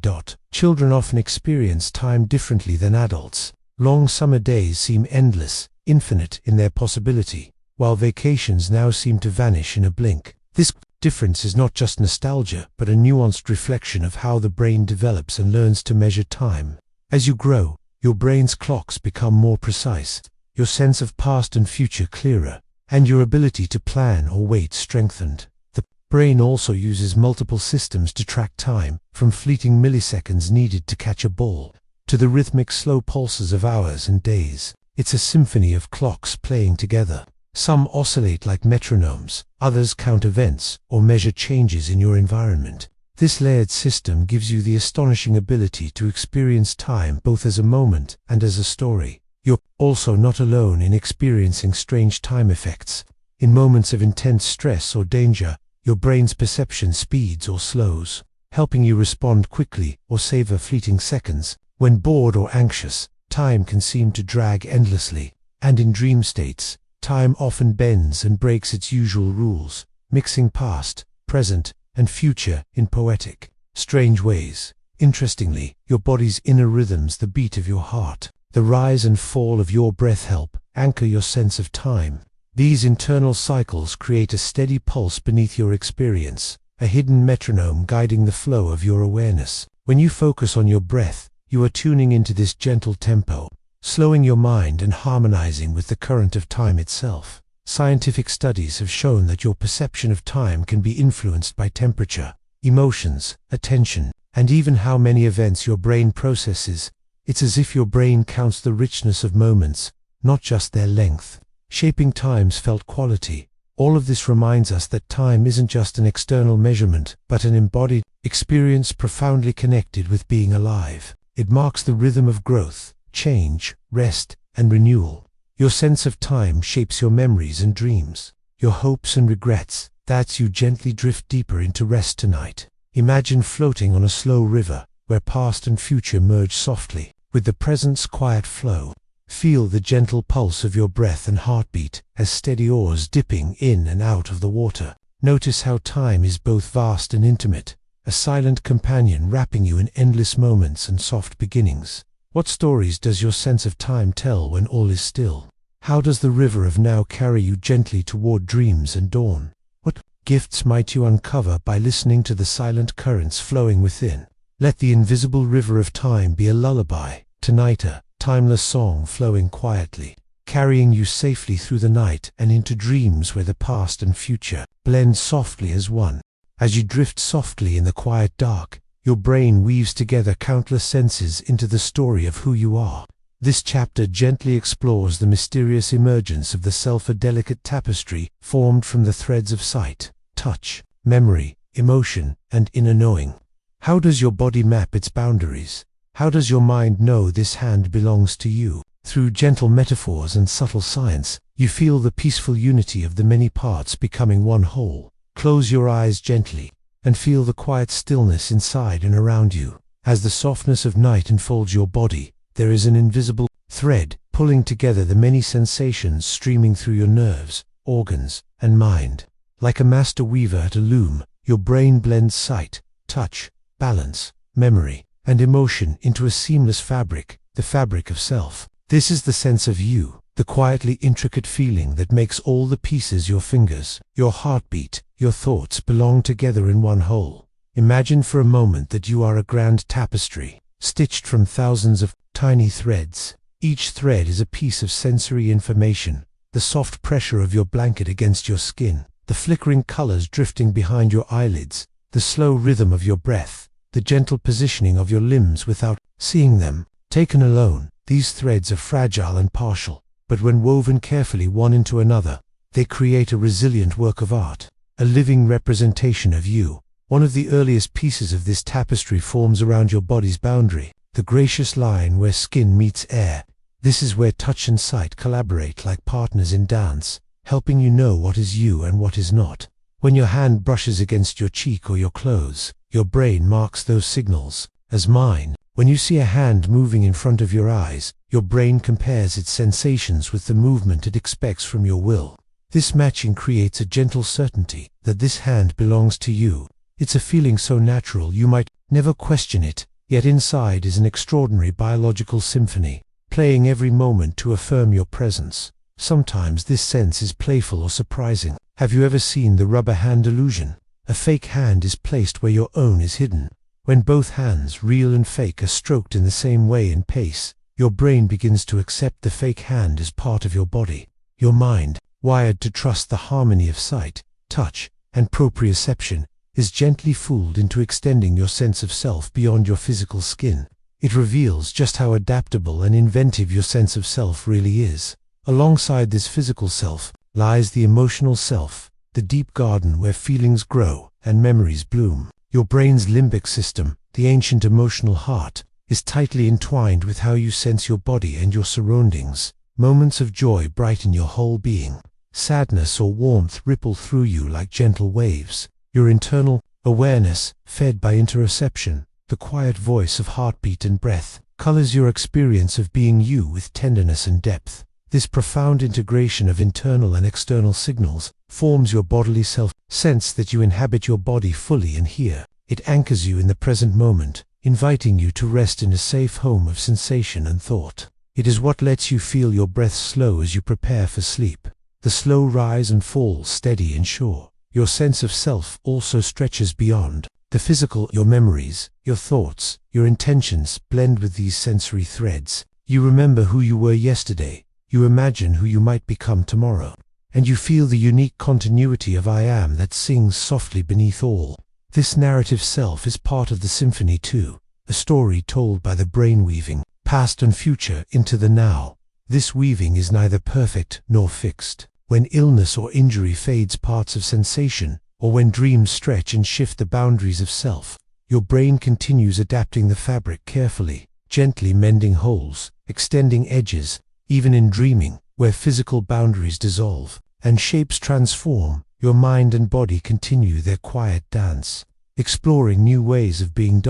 Children often experience time differently than adults. Long summer days seem endless, infinite in their possibility, while vacations now seem to vanish in a blink. This difference is not just nostalgia but a nuanced reflection of how the brain develops and learns to measure time. As you grow, your brain's clocks become more precise, your sense of past and future clearer, and your ability to plan or wait strengthened. The brain also uses multiple systems to track time, from fleeting milliseconds needed to catch a ball, to the rhythmic slow pulses of hours and days. It's a symphony of clocks playing together. Some oscillate like metronomes, others count events or measure changes in your environment. This layered system gives you the astonishing ability to experience time both as a moment and as a story. You're also not alone in experiencing strange time effects. In moments of intense stress or danger, your brain's perception speeds or slows, helping you respond quickly or savor fleeting seconds. When bored or anxious, time can seem to drag endlessly, and in dream states, time often bends and breaks its usual rules, mixing past, present, and future in poetic, strange ways. Interestingly, your body's inner rhythms, the beat of your heart, the rise and fall of your breath help anchor your sense of time. These internal cycles create a steady pulse beneath your experience, a hidden metronome guiding the flow of your awareness. When you focus on your breath, you are tuning into this gentle tempo, slowing your mind and harmonizing with the current of time itself. Scientific studies have shown that your perception of time can be influenced by temperature, emotions, attention, and even how many events your brain processes. It's as if your brain counts the richness of moments, not just their length, shaping time's felt quality. All of this reminds us that time isn't just an external measurement, but an embodied experience profoundly connected with being alive. It marks the rhythm of growth, change, rest, and renewal. Your sense of time shapes your memories and dreams. Your hopes and regrets, that's you gently drift deeper into rest tonight. Imagine floating on a slow river, where past and future merge softly, with the present's quiet flow. Feel the gentle pulse of your breath and heartbeat, as steady oars dipping in and out of the water. Notice how time is both vast and intimate, a silent companion wrapping you in endless moments and soft beginnings. What stories does your sense of time tell when all is still? How does the river of now carry you gently toward dreams and dawn? What gifts might you uncover by listening to the silent currents flowing within? Let the invisible river of time be a lullaby, tonight a timeless song flowing quietly, carrying you safely through the night and into dreams where the past and future blend softly as one. As you drift softly in the quiet dark, your brain weaves together countless senses into the story of who you are. This chapter gently explores the mysterious emergence of the self, a delicate tapestry formed from the threads of sight, touch, memory, emotion, and inner knowing. How does your body map its boundaries? How does your mind know this hand belongs to you? Through gentle metaphors and subtle science, you feel the peaceful unity of the many parts becoming one whole. Close your eyes gently, and feel the quiet stillness inside and around you. As the softness of night enfolds your body, there is an invisible thread pulling together the many sensations streaming through your nerves, organs, and mind. Like a master weaver at a loom, your brain blends sight, touch, balance, memory, and emotion into a seamless fabric, the fabric of self. This is the sense of you, the quietly intricate feeling that makes all the pieces, your fingers, your heartbeat, your thoughts, belong together in one whole. Imagine for a moment that you are a grand tapestry, stitched from thousands of tiny threads. Each thread is a piece of sensory information, the soft pressure of your blanket against your skin, the flickering colors drifting behind your eyelids, the slow rhythm of your breath, the gentle positioning of your limbs without seeing them. Taken alone, these threads are fragile and partial, but when woven carefully one into another, they create a resilient work of art, a living representation of you. One of the earliest pieces of this tapestry forms around your body's boundary, the gracious line where skin meets air. This is where touch and sight collaborate like partners in dance, helping you know what is you and what is not. When your hand brushes against your cheek or your clothes, your brain marks those signals as mine. When you see a hand moving in front of your eyes, your brain compares its sensations with the movement it expects from your will. This matching creates a gentle certainty that this hand belongs to you. It's a feeling so natural you might never question it, yet inside is an extraordinary biological symphony, playing every moment to affirm your presence. Sometimes this sense is playful or surprising. Have you ever seen the rubber hand illusion? A fake hand is placed where your own is hidden. When both hands, real and fake, are stroked in the same way and pace, your brain begins to accept the fake hand as part of your body. Your mind, wired to trust the harmony of sight, touch, and proprioception, is gently fooled into extending your sense of self beyond your physical skin. It reveals just how adaptable and inventive your sense of self really is. Alongside this physical self lies the emotional self, the deep garden where feelings grow and memories bloom. Your brain's limbic system, the ancient emotional heart, is tightly entwined with how you sense your body and your surroundings. Moments of joy brighten your whole being. Sadness or warmth ripple through you like gentle waves. Your internal awareness, fed by interoception, the quiet voice of heartbeat and breath, colors your experience of being you with tenderness and depth. This profound integration of internal and external signals forms your bodily self. Sense that you inhabit your body fully and here. It anchors you in the present moment, inviting you to rest in a safe home of sensation and thought. It is what lets you feel your breath slow as you prepare for sleep. The slow rise and fall steady and sure. Your sense of self also stretches beyond the physical. Your memories, your thoughts, your intentions blend with these sensory threads. You remember who you were yesterday. You imagine who you might become tomorrow. And you feel the unique continuity of I am that sings softly beneath all. This narrative self is part of the symphony too, a story told by the brain weaving past and future into the now. This weaving is neither perfect nor fixed. When illness or injury fades parts of sensation, or when dreams stretch and shift the boundaries of self, your brain continues adapting the fabric carefully, gently mending holes, extending edges. Even in dreaming, where physical boundaries dissolve and shapes transform, your mind and body continue their quiet dance, exploring new ways of being.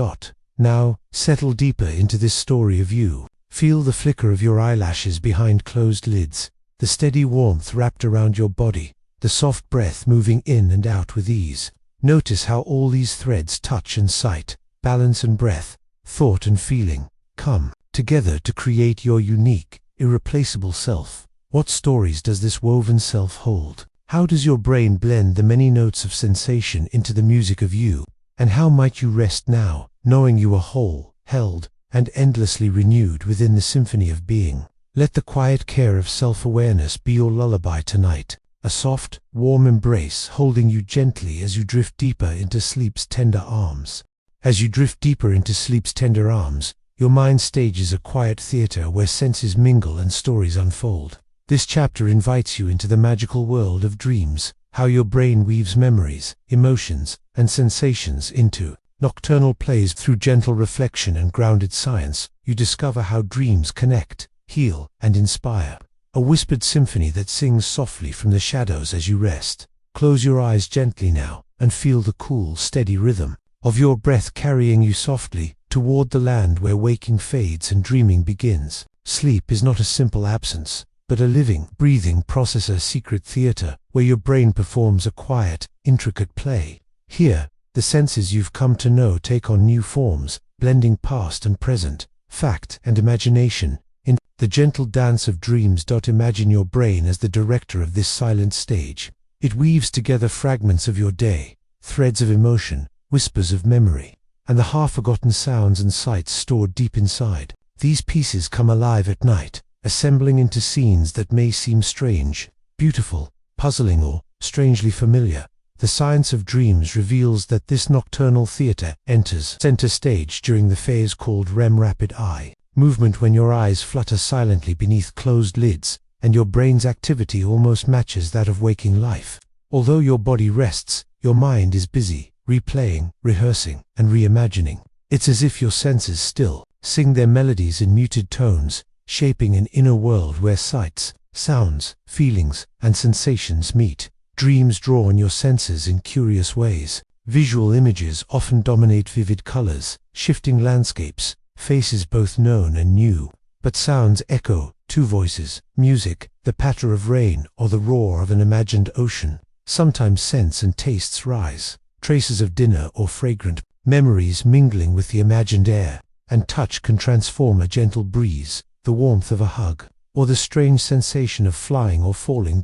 Now, settle deeper into this story of you. Feel the flicker of your eyelashes behind closed lids, the steady warmth wrapped around your body, the soft breath moving in and out with ease. Notice how all these threads, touch and sight, balance and breath, thought and feeling, come together to create your unique, irreplaceable self. What stories does this woven self hold? How does your brain blend the many notes of sensation into the music of you? And how might you rest now, knowing you are whole, held, and endlessly renewed within the symphony of being? Let the quiet care of self-awareness be your lullaby tonight, a soft, warm embrace holding you gently as you drift deeper into sleep's tender arms. As you drift deeper into sleep's tender arms, your mind stages a quiet theater where senses mingle and stories unfold. This chapter invites you into the magical world of dreams, how your brain weaves memories, emotions, and sensations into nocturnal plays. Through gentle reflection and grounded science, you discover how dreams connect, heal, and inspire. A whispered symphony that sings softly from the shadows as you rest. Close your eyes gently now, and feel the cool, steady rhythm of your breath carrying you softly toward the land where waking fades and dreaming begins. Sleep is not a simple absence, but a living, breathing process, a secret theater where your brain performs a quiet, intricate play. Here, the senses you've come to know take on new forms, blending past and present, fact and imagination, in the gentle dance of dreams. Imagine your brain as the director of this silent stage. It weaves together fragments of your day, threads of emotion, whispers of memory, and the half-forgotten sounds and sights stored deep inside. These pieces come alive at night, assembling into scenes that may seem strange, beautiful, puzzling, or strangely familiar. The science of dreams reveals that this nocturnal theater enters center stage during the phase called REM, rapid eye movement, when your eyes flutter silently beneath closed lids and your brain's activity almost matches that of waking life. Although your body rests, your mind is busy, replaying, rehearsing, and reimagining. It's as if your senses still sing their melodies in muted tones, shaping an inner world where sights, sounds, feelings, and sensations meet. Dreams draw on your senses in curious ways. Visual images often dominate, vivid colors, shifting landscapes, faces both known and new. But sounds echo, two voices, music, the patter of rain, or the roar of an imagined ocean. Sometimes scents and tastes rise, traces of dinner or fragrant memories mingling with the imagined air. And touch can transform, a gentle breeze, the warmth of a hug, or the strange sensation of flying or falling.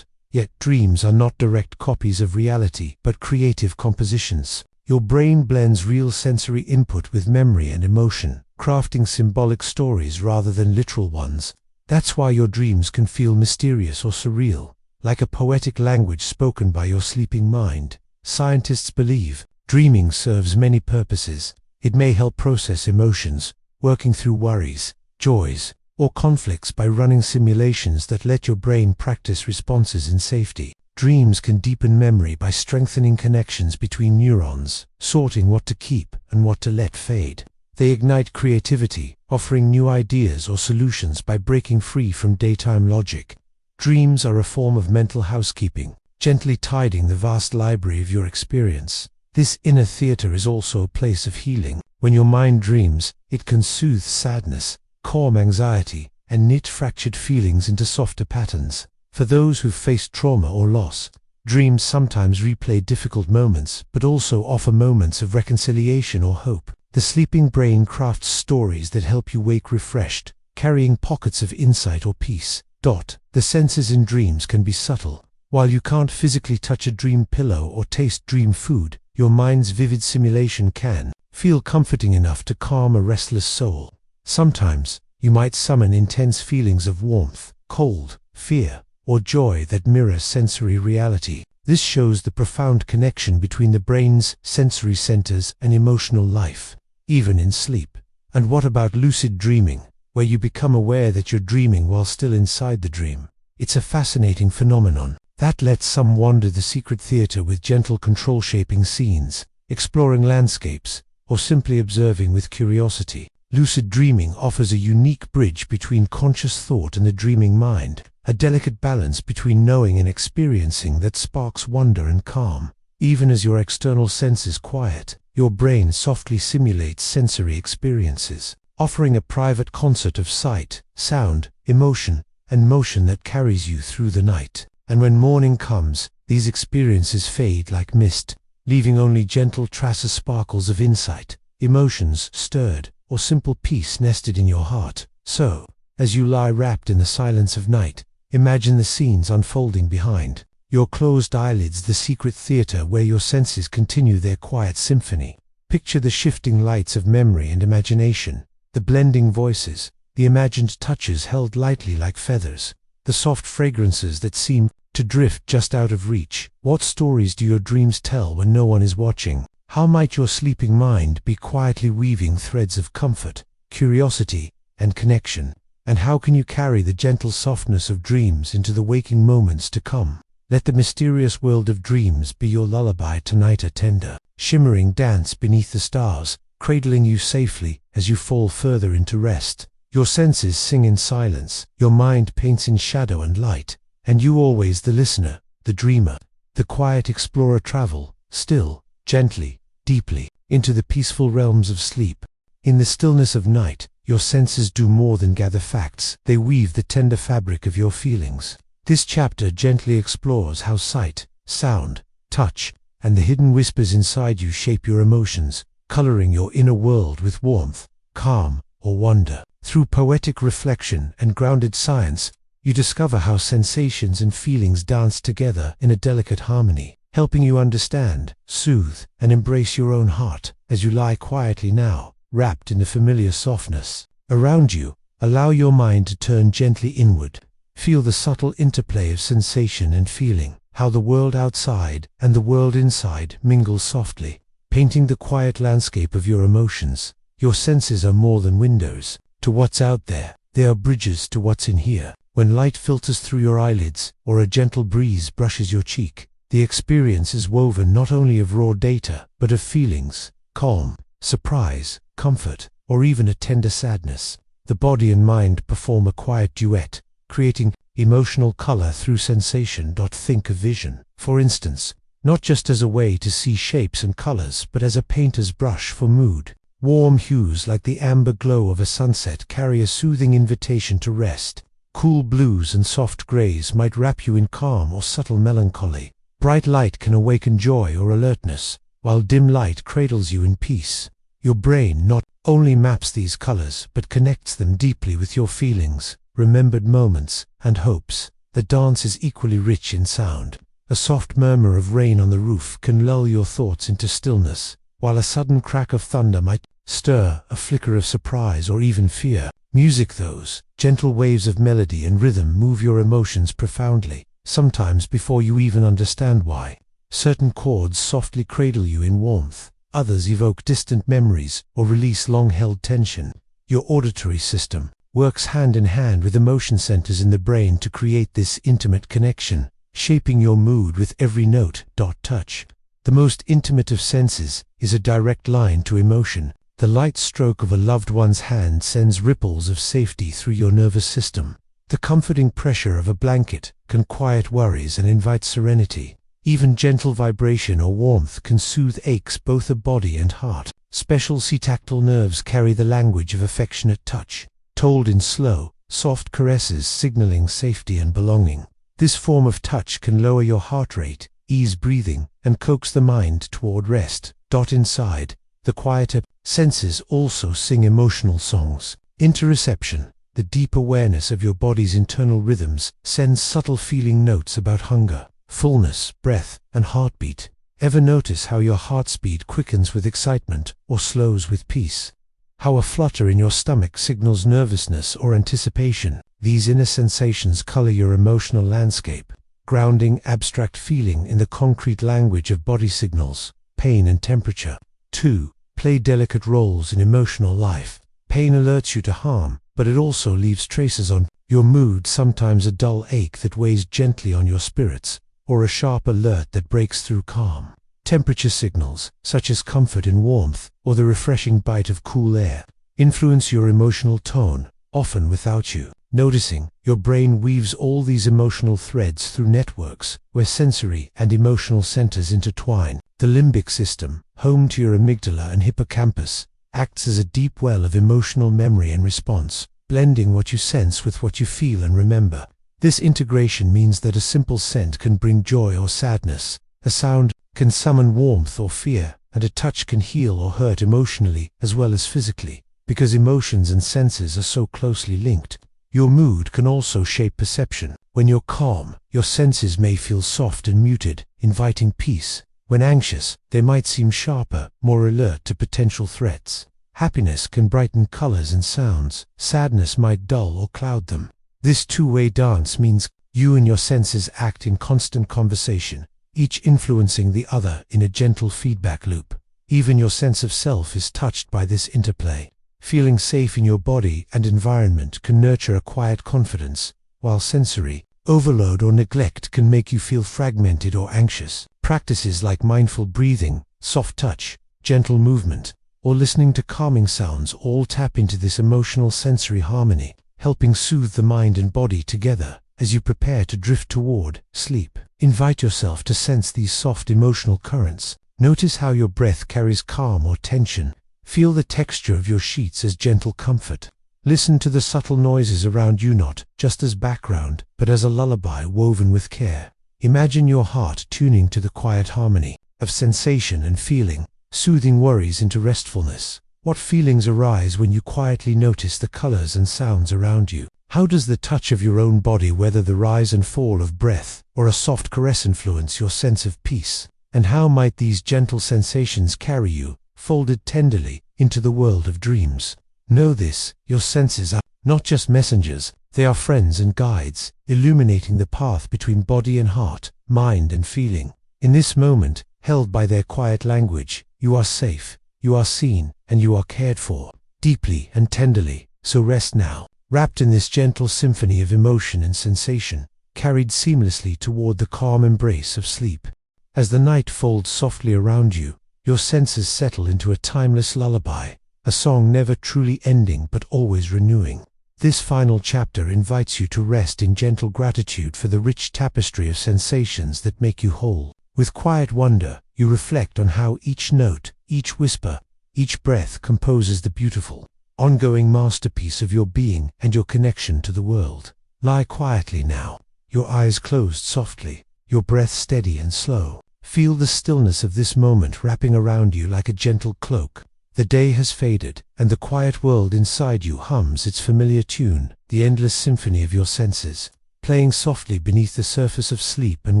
Yet dreams are not direct copies of reality, but creative compositions. Your brain blends real sensory input with memory and emotion, crafting symbolic stories rather than literal ones. That's why your dreams can feel mysterious or surreal, like a poetic language spoken by your sleeping mind. Scientists believe dreaming serves many purposes. It may help process emotions, working through worries, joys, or conflicts by running simulations that let your brain practice responses in safety. Dreams can deepen memory by strengthening connections between neurons, sorting what to keep and what to let fade. They ignite creativity, offering new ideas or solutions by breaking free from daytime logic. Dreams are a form of mental housekeeping, gently tidying the vast library of your experience. This inner theater is also a place of healing. When your mind dreams, it can soothe sadness, calm anxiety, and knit fractured feelings into softer patterns. For those who've faced trauma or loss, dreams sometimes replay difficult moments, but also offer moments of reconciliation or hope. The sleeping brain crafts stories that help you wake refreshed, carrying pockets of insight or peace. The senses in dreams can be subtle. While you can't physically touch a dream pillow or taste dream food, your mind's vivid simulation can feel comforting enough to calm a restless soul. Sometimes, you might summon intense feelings of warmth, cold, fear, or joy that mirror sensory reality. This shows the profound connection between the brain's sensory centers and emotional life, even in sleep. And what about lucid dreaming, where you become aware that you're dreaming while still inside the dream? It's a fascinating phenomenon that lets some wander the secret theater with gentle control, shaping scenes, exploring landscapes, or simply observing with curiosity. Lucid dreaming offers a unique bridge between conscious thought and the dreaming mind, a delicate balance between knowing and experiencing that sparks wonder and calm. Even as your external senses quiet, your brain softly simulates sensory experiences, offering a private concert of sight, sound, emotion, and motion that carries you through the night. And when morning comes, these experiences fade like mist, leaving only gentle traces sparkles of insight, emotions stirred, or simple peace nested in your heart. So, as you lie wrapped in the silence of night, imagine the scenes unfolding behind your closed eyelids, the secret theater where your senses continue their quiet symphony. Picture the shifting lights of memory and imagination, the blending voices, the imagined touches held lightly like feathers, the soft fragrances that seem to drift just out of reach. What stories do your dreams tell when no one is watching? How might your sleeping mind be quietly weaving threads of comfort, curiosity, and connection? And how can you carry the gentle softness of dreams into the waking moments to come? Let the mysterious world of dreams be your lullaby tonight, a tender, shimmering dance beneath the stars, cradling you safely as you fall further into rest. Your senses sing in silence, your mind paints in shadow and light, and you always the listener, the dreamer, the quiet explorer travel, still, gently, deeply, into the peaceful realms of sleep. In the stillness of night, your senses do more than gather facts, they weave the tender fabric of your feelings. This chapter gently explores how sight, sound, touch, and the hidden whispers inside you shape your emotions, coloring your inner world with warmth, calm, or wonder. Through poetic reflection and grounded science, you discover how sensations and feelings dance together in a delicate harmony, helping you understand, soothe, and embrace your own heart. As you lie quietly now, wrapped in the familiar softness around you, allow your mind to turn gently inward. Feel the subtle interplay of sensation and feeling, how the world outside and the world inside mingle softly, painting the quiet landscape of your emotions. Your senses are more than windows to what's out there, they are bridges to what's in here. When light filters through your eyelids, or a gentle breeze brushes your cheek, the experience is woven not only of raw data, but of feelings, calm, surprise, comfort, or even a tender sadness. The body and mind perform a quiet duet, creating emotional color through sensation. Think of vision, for instance, not just as a way to see shapes and colors, but as a painter's brush for mood. Warm hues like the amber glow of a sunset carry a soothing invitation to rest. Cool blues and soft grays might wrap you in calm or subtle melancholy. Bright light can awaken joy or alertness, while dim light cradles you in peace. Your brain not only maps these colors, but connects them deeply with your feelings, remembered moments, and hopes. The dance is equally rich in sound. A soft murmur of rain on the roof can lull your thoughts into stillness, while a sudden crack of thunder might stir a flicker of surprise or even fear. Music, those gentle waves of melody and rhythm, move your emotions profoundly, sometimes before you even understand why. Certain chords softly cradle you in warmth, others evoke distant memories or release long-held tension. Your auditory system works hand in hand with emotion centers in the brain to create this intimate connection, shaping your mood with every note. Touch, the most intimate of senses, is a direct line to emotion. The light stroke of a loved one's hand sends ripples of safety through your nervous system. The comforting pressure of a blanket can quiet worries and invite serenity. Even gentle vibration or warmth can soothe aches both of body and heart. Special tactile nerves carry the language of affectionate touch, told in slow, soft caresses signaling safety and belonging. This form of touch can lower your heart rate, ease breathing, and coax the mind toward rest. Inside, the quieter senses also sing emotional songs. Interoception, the deep awareness of your body's internal rhythms, sends subtle feeling notes about hunger, fullness, breath, and heartbeat. Ever notice how your heart speed quickens with excitement or slows with peace? How a flutter in your stomach signals nervousness or anticipation? These inner sensations color your emotional landscape, grounding abstract feeling in the concrete language of body signals, pain and temperature. 2. Play delicate roles in emotional life. Pain alerts you to harm, but it also leaves traces on your mood, sometimes a dull ache that weighs gently on your spirits, or a sharp alert that breaks through calm. Temperature signals, such as comfort in warmth, or the refreshing bite of cool air, influence your emotional tone, often without you Noticing, your brain weaves all these emotional threads through networks where sensory and emotional centers intertwine. The limbic system, home to your amygdala and hippocampus, acts as a deep well of emotional memory and response, blending what you sense with what you feel and remember. This integration means that a simple scent can bring joy or sadness, a sound can summon warmth or fear, and a touch can heal or hurt emotionally as well as physically. Because emotions and senses are so closely linked, your mood can also shape perception. When you're calm, your senses may feel soft and muted, inviting peace. When anxious, they might seem sharper, more alert to potential threats. Happiness can brighten colors and sounds. Sadness might dull or cloud them. This two-way dance means you and your senses act in constant conversation, each influencing the other in a gentle feedback loop. Even your sense of self is touched by this interplay. Feeling safe in your body and environment can nurture a quiet confidence, while sensory overload or neglect can make you feel fragmented or anxious. Practices like mindful breathing, soft touch, gentle movement, or listening to calming sounds all tap into this emotional sensory harmony, helping soothe the mind and body together as you prepare to drift toward sleep. Invite yourself to sense these soft emotional currents. Notice how your breath carries calm or tension. Feel the texture of your sheets as gentle comfort. Listen to the subtle noises around you, not just as background, but as a lullaby woven with care. Imagine your heart tuning to the quiet harmony of sensation and feeling, soothing worries into restfulness. What feelings arise when you quietly notice the colors and sounds around you? How does the touch of your own body, whether the rise and fall of breath or a soft caress, influence your sense of peace? And how might these gentle sensations carry you, folded tenderly, into the world of dreams? Know this, your senses are not just messengers, they are friends and guides, illuminating the path between body and heart, mind and feeling. In this moment, held by their quiet language, you are safe, you are seen, and you are cared for, deeply and tenderly. So rest now, wrapped in this gentle symphony of emotion and sensation, carried seamlessly toward the calm embrace of sleep. As the night folds softly around you, your senses settle into a timeless lullaby, a song never truly ending but always renewing. This final chapter invites you to rest in gentle gratitude for the rich tapestry of sensations that make you whole. With quiet wonder, you reflect on how each note, each whisper, each breath composes the beautiful, ongoing masterpiece of your being and your connection to the world. Lie quietly now, your eyes closed softly, your breath steady and slow. Feel the stillness of this moment wrapping around you like a gentle cloak. The day has faded, and the quiet world inside you hums its familiar tune, the endless symphony of your senses, playing softly beneath the surface of sleep and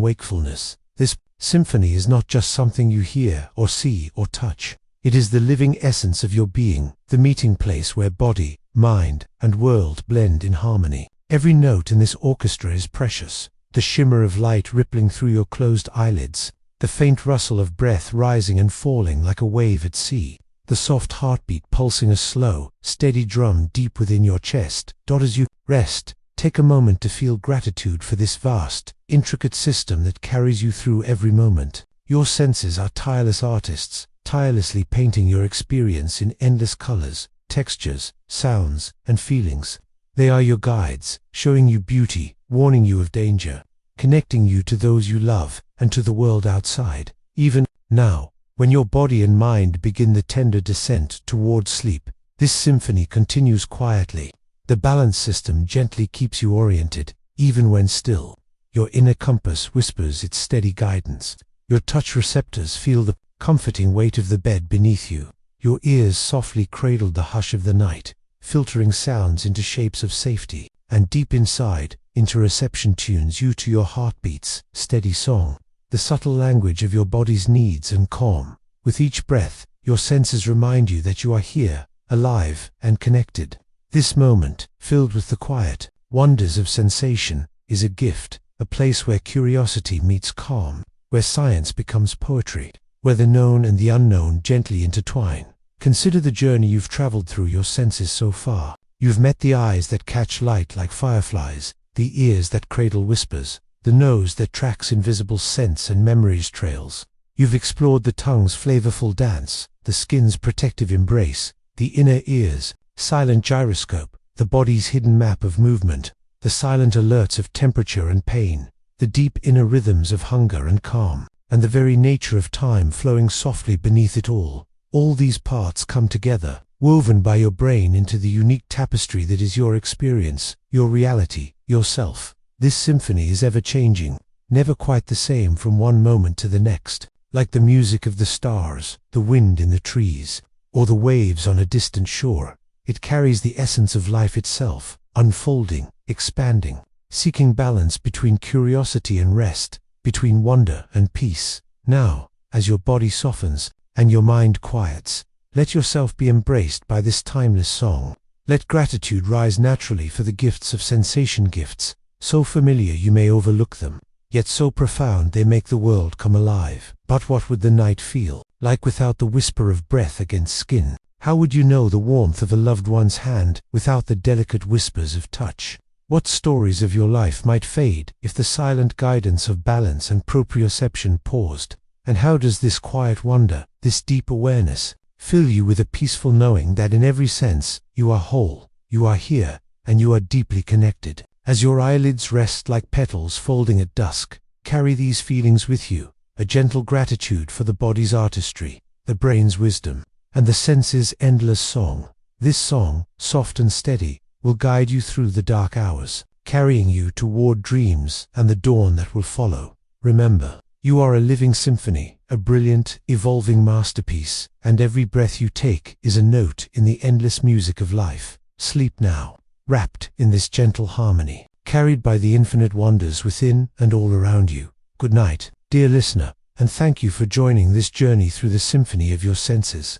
wakefulness. This symphony is not just something you hear or see or touch. It is the living essence of your being, the meeting place where body, mind, and world blend in harmony. Every note in this orchestra is precious. The shimmer of light rippling through your closed eyelids, the faint rustle of breath rising and falling like a wave at sea, the soft heartbeat pulsing a slow, steady drum deep within your chest. As you rest, take a moment to feel gratitude for this vast, intricate system that carries you through every moment. Your senses are tireless artists, tirelessly painting your experience in endless colors, textures, sounds, and feelings. They are your guides, showing you beauty, warning you of danger, connecting you to those you love and to the world outside. Even now, when your body and mind begin the tender descent toward sleep, this symphony continues quietly. The balance system gently keeps you oriented, even when still. Your inner compass whispers its steady guidance. Your touch receptors feel the comforting weight of the bed beneath you. Your ears softly cradle the hush of the night, filtering sounds into shapes of safety. And deep inside, interoception tunes you to your heartbeat's steady song, the subtle language of your body's needs and calm. With each breath, your senses remind you that you are here, alive and connected. This moment, filled with the quiet wonders of sensation, is a gift, a place where curiosity meets calm, where science becomes poetry, where the known and the unknown gently intertwine. Consider the journey you've traveled through your senses so far. You've met the eyes that catch light like fireflies, the ears that cradle whispers, the nose that tracks invisible scents and memories trails. You've explored the tongue's flavorful dance, the skin's protective embrace, the inner ear's silent gyroscope, the body's hidden map of movement, the silent alerts of temperature and pain, the deep inner rhythms of hunger and calm, and the very nature of time flowing softly beneath it all. All these parts come together, woven by your brain into the unique tapestry that is your experience, your reality, yourself. This symphony is ever-changing, never quite the same from one moment to the next, like the music of the stars, the wind in the trees, or the waves on a distant shore. It carries the essence of life itself, unfolding, expanding, seeking balance between curiosity and rest, between wonder and peace. Now, as your body softens and your mind quiets, let yourself be embraced by this timeless song. Let gratitude rise naturally for the gifts of sensation, gifts so familiar you may overlook them, yet so profound they make the world come alive. But what would the night feel like without the whisper of breath against skin? How would you know the warmth of a loved one's hand without the delicate whispers of touch? What stories of your life might fade if the silent guidance of balance and proprioception paused? And how does this quiet wonder, this deep awareness, fill you with a peaceful knowing that in every sense you are whole, you are here, and you are deeply connected? As your eyelids rest like petals folding at dusk, carry these feelings with you, a gentle gratitude for the body's artistry, the brain's wisdom, and the senses' endless song. This song, soft and steady, will guide you through the dark hours, carrying you toward dreams and the dawn that will follow. Remember, you are a living symphony, a brilliant, evolving masterpiece, and every breath you take is a note in the endless music of life. Sleep now, wrapped in this gentle harmony, carried by the infinite wonders within and all around you. Good night, dear listener, and thank you for joining this journey through the symphony of your senses.